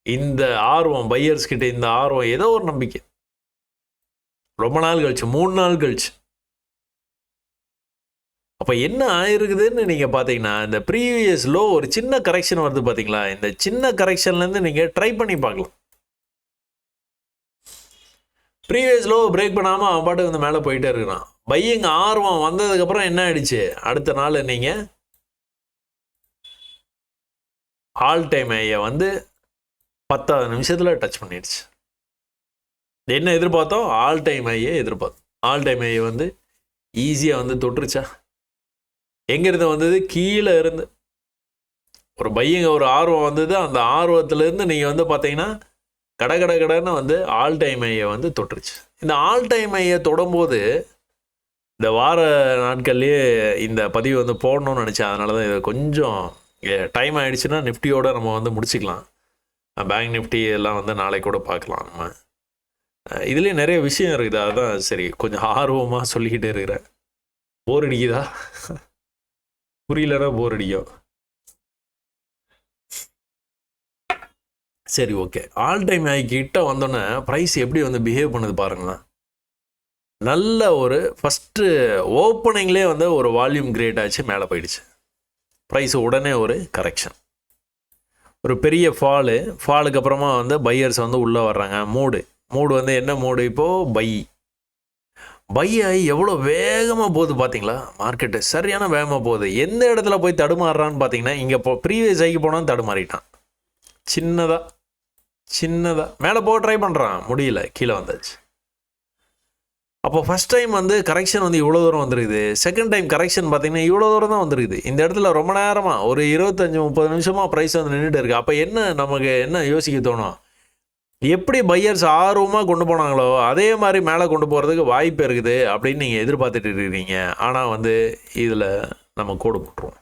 இந்த ஆர்வம் பையர்ஸ் கிட்ட, இந்த ஆர்வம் ஏதோ ஒரு நம்பிக்கை ரொம்ப நாள் கழிச்சு, 3 நாள் கழிச்சு. அப்போ என்ன ஆயிருக்குதுன்னு நீங்கள் பார்த்தீங்கன்னா, இந்த ப்ரீவியஸ் லோ ஒரு சின்ன கரெக்ஷன் வருது பார்த்தீங்களா, இந்த சின்ன கரெக்ஷன்லேருந்து நீங்கள் ட்ரை பண்ணி பார்க்கலாம். ப்ரீவியஸ் லோ பிரேக் பண்ணாமல் அவன் பாட்டுக்கு வந்து மேலே போயிட்டே இருக்கிறான். பையிங் ஆர்வம் வந்ததுக்கப்புறம் என்ன ஆயிடுச்சு, அடுத்த நாள் நீங்கள் ஆல் டைம் ஐயை வந்து 10வது நிமிஷத்தில் டச் பண்ணிடுச்சு. என்ன எதிர்பார்த்தோம்? ஆல் டைம் ஐயை எதிர்பார்த்தோம். ஆல் டைம் ஐயை வந்து ஈஸியாக வந்து தொட்டுருச்சா? எங்கேருந்து வந்தது? கீழே இருந்து ஒரு பையங்க ஒரு ஆர்வம் வந்தது. அந்த ஆர்வத்திலேருந்து நீங்கள் வந்து பார்த்தீங்கன்னா கடன்னு வந்து ஆல் டைம் ஐயை வந்து தொட்டுருச்சு. இந்த ஆல் டைம் ஐயை தொடும்போது இந்த வார நாட்கள்லேயே இந்த பதிவு வந்து போடணும்னு நினச்சேன். அதனால தான் இது கொஞ்சம் டைம் ஆகிடுச்சுன்னா நிஃப்டியோடு நம்ம வந்து முடிச்சுக்கலாம். பேங்க் நிஃப்டி எல்லாம் வந்து நாளைக்கு கூட பார்க்கலாம். நம்ம இதுலேயே நிறைய விஷயம் இருக்குது. அதுதான் சரி கொஞ்சம் ஆர்வமாக சொல்லிக்கிட்டே இருக்கிறேன். போர் அடிக்குதா? புரியலன்னா போர் அடிக்கும். சரி ஓகே. ஆல் டைம் ஹை கிட்ட வந்தோன்னே ப்ரைஸ் எப்படி வந்து பிஹேவ் பண்ணுது பாருங்களேன். நல்ல ஒரு ஃபஸ்ட்டு ஓப்பனிங்லேயே வந்து ஒரு வால்யூம் கிரியேட் ஆச்சு, மேலே போயிடுச்சு. ப்ரைஸ் உடனே ஒரு கரெக்ஷன், ஒரு பெரிய ஃபாலுக்கு அப்புறமா வந்து பையர்ஸ் வந்து உள்ளே வர்றாங்க. மூடு வந்து என்ன மூடு இப்போது? பை ஆகி எவ்வளோ வேகமாக போகுது பார்த்தீங்களா மார்க்கெட்டு? சரியான வேகமாக போகுது. எந்த இடத்துல போய் தடுமாறுறான்னு பார்த்தீங்கன்னா, இங்கே ப்ரீவியஸ் ஹைக்கு போனால் தடுமாறிட்டான். சின்னதாக மேலே போக ட்ரை பண்ணுறான், முடியல, கீழே வந்தாச்சு. அப்போ ஃபஸ்ட் டைம் வந்து கரெக்ஷன் வந்து இவ்வளோ தூரம் வந்துருக்குது. செகண்ட் டைம் கரெக்ஷன் பார்த்தீங்கன்னா இவ்வளோ தூரம் தான் வந்துருக்குது. இந்த இடத்துல ரொம்ப நேரமாக ஒரு 25-30 நிமிஷமாக ப்ரைஸ் வந்து நின்றுட்டு இருக்குது. அப்போ நமக்கு என்ன யோசிக்க தோணும்? எப்படி பையர்ஸ் ஆர்வமாக கொண்டு போனாங்களோ அதே மாதிரி மேலே கொண்டு போகிறதுக்கு வாய்ப்பு இருக்குது அப்படின்னு நீங்கள் எதிர்பார்த்துட்டு இருக்கிறீங்க. ஆனால் வந்து இதில் நம்ம கோடு போட்டுருவோம்.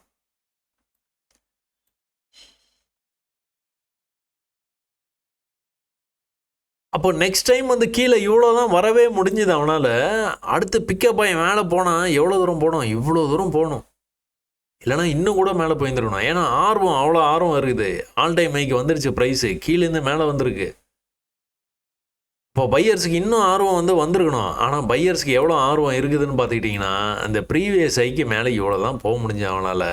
அப்போ நெக்ஸ்ட் டைம் வந்து கீழே இவ்வளோ தான் வரவே முடிஞ்சுது அவனால். அடுத்து பிக்கப் ஆகி மேலே போனால் எவ்வளோ தூரம் போகணும்? இவ்வளோ தூரம் போகணும், இல்லைனா இன்னும் கூட மேலே போயிருந்துருக்கணும். ஏன்னா அவ்வளோ ஆர்வம் இருக்குது. ஆல் டைம் ஹைக்கு வந்துருச்சு, ப்ரைஸு கீழேருந்து மேலே வந்திருக்கு. இப்போ பையர்ஸுக்கு இன்னும் ஆர்வம் வந்து வந்திருக்கணும். ஆனால் பையர்ஸுக்கு எவ்வளோ ஆர்வம் இருக்குதுன்னு பார்த்துக்கிட்டிங்கன்னா, அந்த ப்ரீவியஸ் ஹைக்கு மேலே இவ்வளோ தான் போக முடிஞ்சு அவனால்.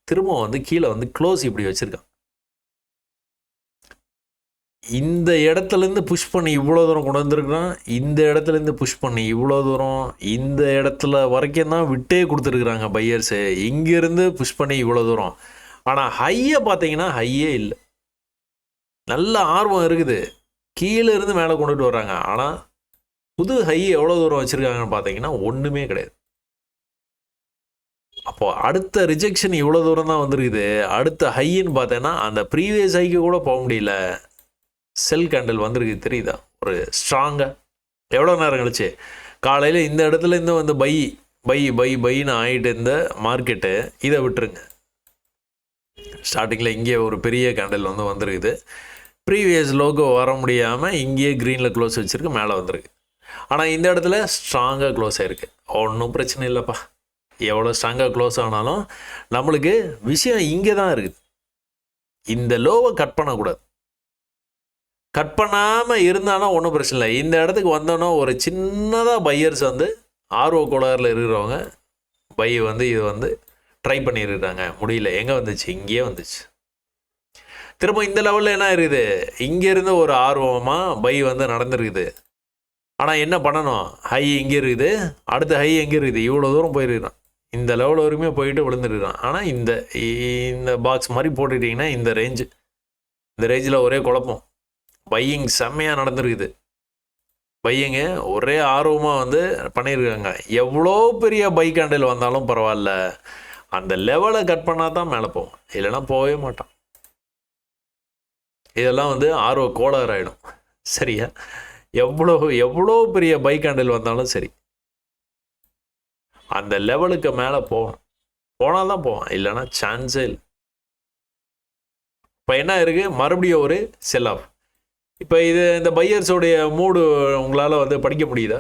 திரும்ப வந்து கீழே வந்து க்ளோஸ் இப்படி வச்சுருக்கான். இந்த இடத்துலேருந்து புஷ் பண்ணி இவ்வளோ தூரம் கொண்டு வந்திருக்கிறான். இந்த இடத்துலேருந்து புஷ் பண்ணி இவ்வளோ தூரம், இந்த இடத்துல வரைக்கும் தான் விட்டே கொடுத்துருக்குறாங்க பையர்ஸு. இங்கேருந்து புஷ் பண்ணி இவ்வளோ தூரம். ஆனால் ஹையை பார்த்தீங்கன்னா ஹையே இல்லை. நல்ல ஆர்வம் இருக்குது, கீழே இருந்து மேலே கொண்டுட்டு வர்றாங்க. ஆனால் புது ஹை எவ்வளோ தூரம் வச்சுருக்காங்கன்னு பார்த்தீங்கன்னா ஒன்றுமே கிடையாது. அப்போது அடுத்த ரிஜெக்ஷன் இவ்வளோ தூரம் தான் வந்துருக்குது. அடுத்த ஹைன்னு பார்த்தேன்னா அந்த ப்ரீவியஸ் ஹைக்கு கூட போக முடியல. செல் கேண்டில் வந்திருக்கு, தெரியுதா? ஒரு ஸ்ட்ராங்காக எவ்வளோ நேரம் கழிச்சு காலையில் இந்த இடத்துல இருந்து வந்து பைன்னு ஆகிட்டு இருந்த மார்க்கெட்டு. இதை விட்டுருங்க, ஸ்டார்டிங்கில் இங்கே ஒரு பெரிய கேண்டில் வந்து வந்துருக்குது. ப்ரீவியஸ் லோகோ வர முடியாமல் இங்கேயே க்ரீனில் க்ளோஸ் வச்சுருக்கு, மேலே வந்திருக்கு. ஆனால் இந்த இடத்துல ஸ்ட்ராங்காக க்ளோஸ் ஆகிருக்கு. ஒன்றும் பிரச்சனை இல்லைப்பா, எவ்வளோ ஸ்ட்ராங்காக க்ளோஸ் ஆனாலும் நம்மளுக்கு விஷயம் இங்கே தான் இருக்குது. இந்த லோவை கட் பண்ணக்கூடாது. கட் பண்ணாமல் இருந்தாலும் ஒன்றும் பிரச்சனை இல்லை. இந்த இடத்துக்கு வந்தோன்னா ஒரு சின்னதாக பையர்ஸ் வந்து ஆர்வ கோளாறில் இருக்கிறவங்க வந்து இது வந்து ட்ரை பண்ணியிருக்காங்க, முடியல. எங்கே வந்துச்சு? இங்கேயே வந்துச்சு. திரும்ப இந்த லெவலில் என்ன இருக்குது? இங்கேருந்து ஒரு ஆர்வமாக வந்து நடந்துருக்குது. ஆனால் என்ன பண்ணணும்? ஹை இங்கே இருக்குது, அடுத்த ஹை எங்கே இருக்குது? இவ்வளோ தூரம் போயிருக்கிறான். இந்த லெவல் வரைக்குமே போயிட்டு விழுந்துருக்கான். ஆனால் இந்த பாக்ஸ் மாதிரி போட்டுட்டிங்கன்னா இந்த ரேஞ்சில் ஒரே குழப்பம். பையிங் செம்மையாக நடந்துருக்குது. பையங்க ஒரே ஆர்வமாக வந்து பண்ணியிருக்காங்க. எவ்வளோ பெரிய பை கேண்டில் வந்தாலும் பரவாயில்ல, அந்த லெவலை கட் பண்ணால் தான் மேலே போவோம், இல்லைன்னா போகவே மாட்டான். இதெல்லாம் வந்து ஆர்வ கோளாறு ஆகிடும். சரியா? எவ்வளோ பெரிய பை கேண்டில் வந்தாலும் சரி, அந்த லெவலுக்கு மேலே போனால் தான் போவான், இல்லைன்னா சான்ஸே இல்லை. இப்போ என்ன இருக்குது, மறுபடியும் ஒரு செல் ஆஃப். இப்போ இந்த பையர்ஸோடைய மூடு உங்களால் வந்து படிக்க முடியுதா?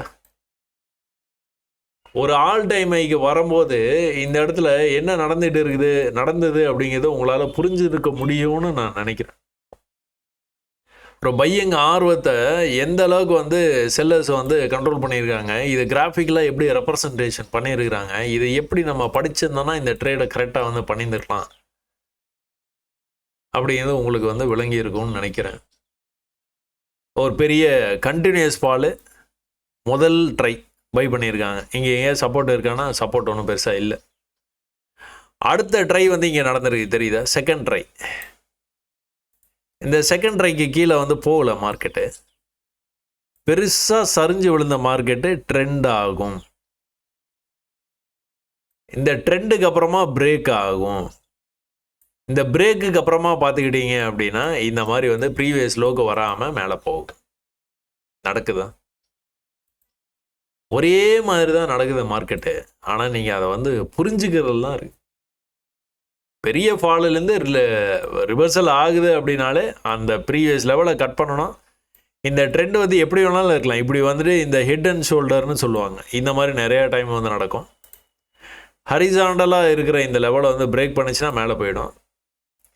ஒரு ஆல் டைம் ஐக்கு வரும்போது இந்த இடத்துல என்ன நடந்தது அப்படிங்கிறது உங்களால் புரிஞ்சிருக்க முடியும்னு நான் நினைக்கிறேன். ஒரு பையிங் ஆர்வத்தை எந்த அளவுக்கு வந்து செல்லர்ஸ் வந்து கண்ட்ரோல் பண்ணியிருக்காங்க, இது கிராஃபிக்கலாக எப்படி ரெப்ரசன்டேஷன் பண்ணியிருக்கிறாங்க, இது எப்படி நம்ம படிச்சிருந்தோன்னா இந்த ட்ரேடை கரெக்டாக வந்து பண்ணியிருந்துருக்கலாம் அப்படிங்கிறது உங்களுக்கு வந்து விளங்கி இருக்கும்னு நினைக்கிறேன். ஒரு பெரிய கண்டினியூஸ் ஃபாலு, முதல் ட்ரை பை பண்ணியிருக்காங்க. இங்கே ஏன் சப்போர்ட் இருக்கான்னா சப்போர்ட் ஒன்றும் பெருசாக இல்லை. அடுத்த ட்ரை வந்து இங்கே நடந்திருக்கு தெரியுதா, செகண்ட் ட்ரை. இந்த செகண்ட் ட்ரைக்கு கீழே வந்து போகல மார்க்கெட்டு, பெருசாக சரிஞ்சு விழுந்த மார்க்கெட்டு ட்ரெண்ட் ஆகும். இந்த ட்ரெண்டுக்கு அப்புறமா பிரேக் ஆகும். இந்த பிரேக்குக்கு அப்புறமா பார்த்துக்கிட்டீங்க அப்படின்னா இந்த மாதிரி வந்து ப்ரீவியஸ் லோக்கு வராமல் மேலே போகும். நடக்குதா? ஒரே மாதிரி தான் நடக்குது மார்க்கெட்டு. ஆனால் நீங்கள் அதை வந்து புரிஞ்சுக்கிறதுலாம் இருக்கு. பெரிய ஃபாலிலேருந்து ரிவர்சல் ஆகுது அப்படின்னாலே அந்த ப்ரீவியஸ் லெவலை கட் பண்ணணும். இந்த ட்ரெண்ட் வந்து எப்படி வேணாலும் இருக்கலாம். இப்படி வந்துட்டு இந்த ஹெட் அண்ட் ஷோல்டர்னு சொல்லுவாங்க, இந்த மாதிரி நிறையா டைம் வந்து நடக்கும். ஹரிசாண்டலாக இருக்கிற இந்த லெவலை வந்து பிரேக் பண்ணிச்சுன்னா மேலே போயிடும்.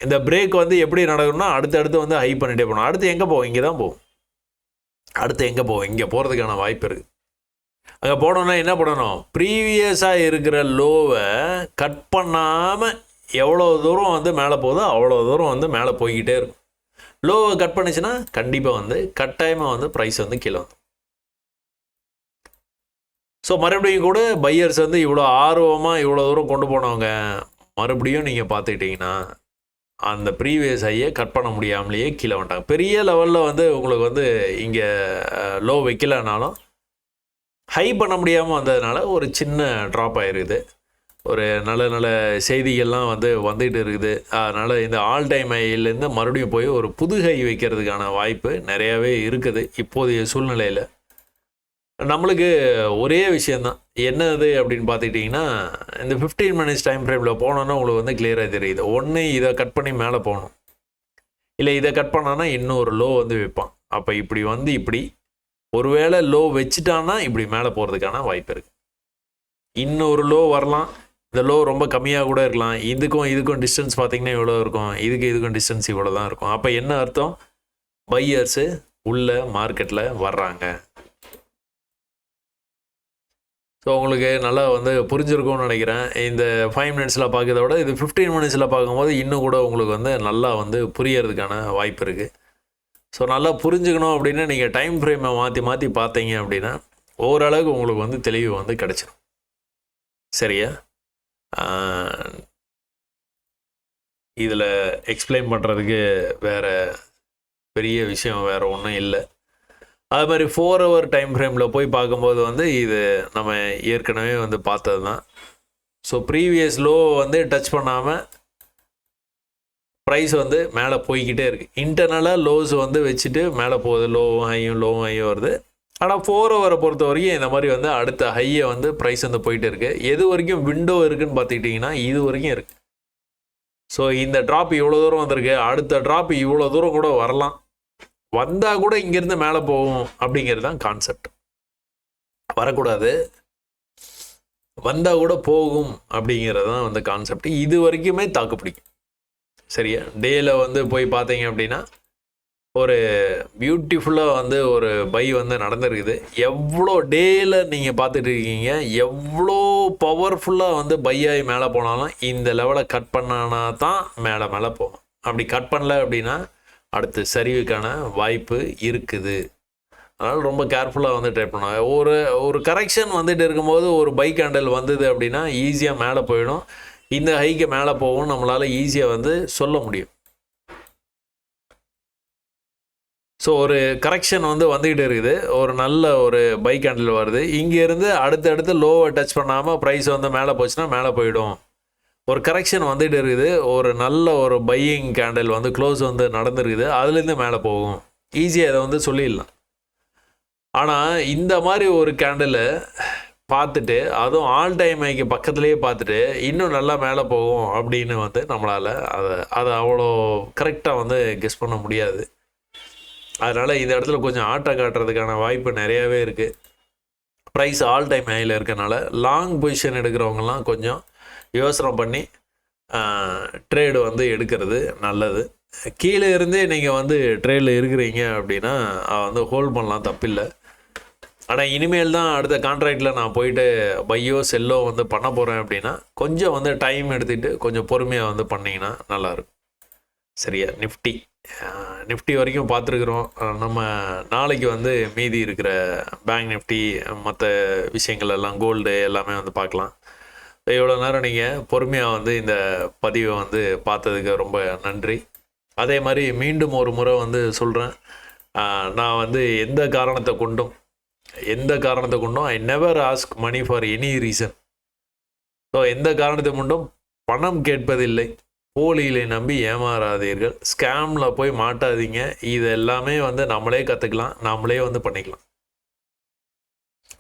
இந்த பிரேக் வந்து எப்படி நடக்கும்னா அடுத்து வந்து ஹை பண்ணிகிட்டே போகணும். அடுத்து எங்கே போகும்? இங்கே தான் போகும். அடுத்து எங்கே போகும்? இங்கே போகிறதுக்கான வாய்ப்பு இருக்குது. அங்கே போனோன்னா என்ன பண்ணணும், ப்ரீவியஸாக இருக்கிற லோவை கட் பண்ணாமல் எவ்வளோ தூரம் வந்து மேலே போகுதோ அவ்வளோ தூரம் வந்து மேலே போய்கிட்டே இருக்கும். லோவை கட் பண்ணிச்சுன்னா கண்டிப்பாக வந்து கட்டாயமாக வந்து ப்ரைஸ் வந்து கீழே வந்து. ஸோ மறுபடியும் கூட பையர்ஸ் வந்து இவ்வளோ ஆர்வமாக இவ்வளோ தூரம் கொண்டு போனவங்க மறுபடியும் நீங்கள் பார்த்துக்கிட்டிங்கன்னா அந்த ப்ரீவியஸ் ஹையை கட் பண்ண முடியாமலேயே கீழே வந்துட்டாங்க. பெரிய லெவலில் வந்து உங்களுக்கு வந்து இங்கே லோ வைக்கலனாலும் ஹை பண்ண முடியாமல் வந்ததுனால ஒரு சின்ன ட்ராப் ஆகிருக்குது. ஒரு நல்ல செய்திகள்லாம் வந்து வந்துகிட்டு இருக்குது. அதனால் இந்த ஆல் டைம் ஹையிலேருந்து மறுபடியும் போய் ஒரு புது ஹை வைக்கிறதுக்கான வாய்ப்பு நிறையாவே இருக்குது இப்போதைய சூழ்நிலையில். நம்மளுக்கு ஒரே விஷயந்தான் என்னது அப்படின்னு பார்த்துக்கிட்டிங்கன்னா, இந்த 15 மினிட்ஸ் டைம் ஃப்ரேமில் போனோன்னா உங்களுக்கு வந்து கிளியராக தெரியுது. ஒன்று இதை கட் பண்ணி மேலே போகணும், இல்லை இதை கட் பண்ணான்னா இன்னொரு லோ வந்து வைப்பான். அப்போ இப்படி வந்து இப்படி ஒருவேளை லோ வச்சுட்டான்னா இப்படி மேலே போகிறதுக்கான வாய்ப்பு இருக்குது. இன்னொரு லோ வரலாம், இந்த லோ ரொம்ப கம்மியாக கூட இருக்கலாம். இதுக்கும் டிஸ்டன்ஸ் பார்த்திங்கன்னா இவ்வளோ இருக்கும், இதுக்கும் டிஸ்டன்ஸ் இவ்வளோ தான் இருக்கும். அப்போ என்ன அர்த்தம், பையர்ஸு உள்ள மார்க்கெட்டில் வர்றாங்க. ஸோ உங்களுக்கு நல்லா வந்து புரிஞ்சிருக்கும்னு நினைக்கிறேன். இந்த 5 மினிட்ஸில் பார்க்கறத விட இது 15 மினிட்ஸில் பார்க்கும்போது இன்னும் கூட உங்களுக்கு வந்து நல்லா வந்து புரியறதுக்கான வாய்ப்பு இருக்குது. ஸோ நல்லா புரிஞ்சுக்கணும் அப்படின்னா நீங்கள் டைம் ஃப்ரேமை மாற்றி பார்த்தீங்க அப்படின்னா ஓரளவுக்கு உங்களுக்கு வந்து தெளிவு வந்து கிடச்சிடும். சரியா? இதில் எக்ஸ்பிளைன் பண்ணுறதுக்கு வேறு பெரிய விஷயம் வேறு ஒன்றும் இல்லை. அது மாதிரி 4 ஹவர் டைம் ஃப்ரேமில் போய் பார்க்கும்போது வந்து இது நம்ம ஏற்கனவே வந்து பார்த்தது தான். ஸோ ப்ரீவியஸ் லோ வந்து டச் பண்ணாமல் ப்ரைஸ் வந்து மேலே போய்கிட்டே இருக்குது. இன்டர்னலாக லோஸ் வந்து வச்சுட்டு மேலே போகுது, லோவும் ஹையும் வருது. ஆனால் 4 ஹவரை பொறுத்த வரைக்கும் இந்த மாதிரி வந்து அடுத்த ஹையை வந்து ப்ரைஸ் வந்து போயிட்டு இருக்குது. எது வரைக்கும் விண்டோ இருக்குதுன்னு பார்த்துக்கிட்டிங்கன்னா இது வரைக்கும் இருக்குது. ஸோ இந்த ட்ராப் இவ்வளோ தூரம் வந்திருக்கு, அடுத்த ட்ராப் இவ்வளோ தூரம் கூட வரலாம், வந்தால் கூட இங்கேருந்து மேலே போகும் அப்படிங்கிறது தான் கான்செப்ட். வரக்கூடாது, வந்தால் கூட போகும் அப்படிங்கிறது தான் வந்து கான்செப்ட். இது வரைக்குமே தாக்கு பிடிக்கும். சரியா? டேயில் வந்து போய் பார்த்தீங்க அப்படின்னா ஒரு பியூட்டிஃபுல்லாக வந்து ஒரு பை வந்து நடந்துருக்குது. எவ்வளோ டேயில் நீங்கள் பார்த்துட்டு இருக்கீங்க, எவ்வளோ பவர்ஃபுல்லாக வந்து பையாகி மேலே போனாலும் இந்த லெவலை கட் பண்ணானா தான் மேலே போகும். அப்படி கட் பண்ணல அப்படின்னா அடுத்து சரிவுக்கான வாய்ப்பு இருக்குது. அதனால் ரொம்ப கேர்ஃபுல்லாக வந்து ட்ரேட் பண்ணுவாங்க. ஒரு ஒரு கரெக்ஷன் வந்துட்டு இருக்கும்போது ஒரு பை கேண்டில் வந்தது அப்படின்னா ஈஸியாக மேலே போயிடும். இந்த ஹைக்கு மேலே போகும் நம்மளால் ஈஸியாக வந்து சொல்ல முடியும். ஸோ ஒரு கரெக்ஷன் வந்து வந்துக்கிட்டு இருக்குது. ஒரு நல்ல ஒரு பை கேண்டில் வருது. இங்கேருந்து அடுத்தடுத்து லோவை டச் பண்ணாமல் ப்ரைஸ் வந்து மேலே போச்சுன்னா மேலே போயிடும். ஒரு கரெக்ஷன் வந்துகிட்டு இருக்குது. ஒரு நல்ல ஒரு பையிங் கேண்டில் வந்து க்ளோஸ் வந்து நடந்துருக்குது. அதுலேருந்து மேலே போகும். ஈஸியாக இதை வந்து சொல்லிடலாம். ஆனால் இந்த மாதிரி ஒரு கேண்டில் பார்த்துட்டு அதுவும் ஆல் டைம் ஹைக்கு பக்கத்துலேயே பார்த்துட்டு இன்னும் நல்லா மேலே போகும் அப்படின்னு வந்து நம்மளால் அதை அவ்வளோ கரெக்டாக வந்து கெஸ் பண்ண முடியாது. அதனால் இந்த இடத்துல கொஞ்சம் ஆட்டம் காட்டுறதுக்கான வாய்ப்பு நிறையாவே இருக்குது. ப்ரைஸ் ஆல் டைம் ஹையில் இருக்கனால லாங் பொசிஷன் எடுக்கிறவங்கலாம் கொஞ்சம் யோசனை பண்ணி ட்ரேடு வந்து எடுக்கிறது நல்லது. கீழே இருந்தே நீங்கள் வந்து ட்ரேடில் இருக்கிறீங்க அப்படின்னா வந்து ஹோல்ட் பண்ணலாம், தப்பில்லை. ஆனால் இனிமேல் தான் அடுத்த கான்ட்ராக்டில் நான் போயிட்டு பையோ செல்லோ வந்து பண்ண போகிறேன் அப்படின்னா கொஞ்சம் வந்து டைம் எடுத்துகிட்டு கொஞ்சம் பொறுமையாக வந்து பண்ணிங்கன்னா நல்லாயிருக்கும். சரியா? நிஃப்டி வரைக்கும் பார்த்துருக்குறோம். நம்ம நாளைக்கு வந்து மீதி இருக்கிற பேங்க் நிஃப்டி மற்ற விஷயங்கள் எல்லாம் கோல்டு எல்லாமே வந்து பார்க்கலாம். இவ்வளோ நேரம் நீங்கள் பொறுமையாக வந்து இந்த பதிவை வந்து பார்த்ததுக்கு ரொம்ப நன்றி. அதே மாதிரி மீண்டும் ஒரு முறை வந்து சொல்கிறேன், நான் வந்து எந்த காரணத்தை கொண்டும் I never ask money for any reason. So எந்த காரணத்தை கொண்டும் பணம் கேட்பதில்லை. போலிகளை நம்பி ஏமாறாதீர்கள். ஸ்கேமில் போய் மாட்டாதீங்க. இது எல்லாமே வந்து நம்மளே கற்றுக்கலாம், நம்மளே வந்து பண்ணிக்கலாம்.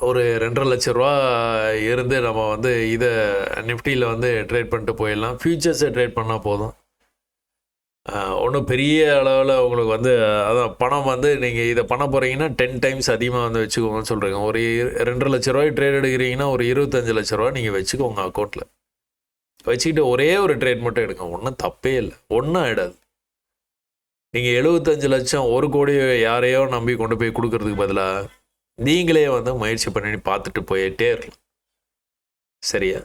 ஒரு 2.5 லட்ச ரூபா இருந்து நம்ம வந்து இதை நிஃப்டியில் வந்து ட்ரேட் பண்ணிட்டு போயிடலாம். ஃபியூச்சர்ஸை ட்ரேட் பண்ணால் போதும். ஒன்றும் பெரிய அளவில் உங்களுக்கு வந்து அதான் பணம் வந்து நீங்கள் இதை பண்ண போகிறீங்கன்னா 10 டைம்ஸ் அதிகமாக வந்து வச்சுக்கோங்கன்னு சொல்கிறீங்க. ஒரு 2.5 லட்ச ரூபாய் ட்ரேட் எடுக்கிறீங்கன்னா ஒரு 25 லட்ச ரூபா நீங்கள் வச்சுக்கோங்க அக்கௌண்ட்டில். வச்சுக்கிட்டு ஒரே ஒரு ட்ரேட் மட்டும் எடுங்க. ஒன்றும் தப்பே இல்லை, ஒன்றும் ஆகிடாது. நீங்கள் 75 லட்சம் 1 கோடி யாரையோ நம்பி கொண்டு போய் கொடுக்கறதுக்கு பதிலாக நீங்களே வந்து முயற்சி பண்ணி பார்த்துட்டு போயிட்டே இருக்கலாம். சரியா?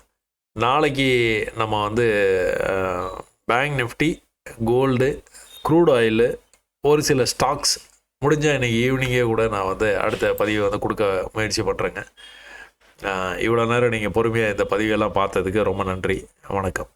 நாளைக்கு நம்ம வந்து Bank Nifty, gold, crude oil, ஒரு சில ஸ்டாக்ஸ் முடிஞ்சால் இன்றைக்கி ஈவினிங்கே கூட நான் வந்து அடுத்த பதிவை வந்து கொடுக்க முயற்சி பண்ணுறேங்க. இவ்வளோ நேரம் நீங்கள் பொறுமையாக இந்த பதிவெல்லாம் பார்த்ததுக்கு ரொம்ப நன்றி. வணக்கம்.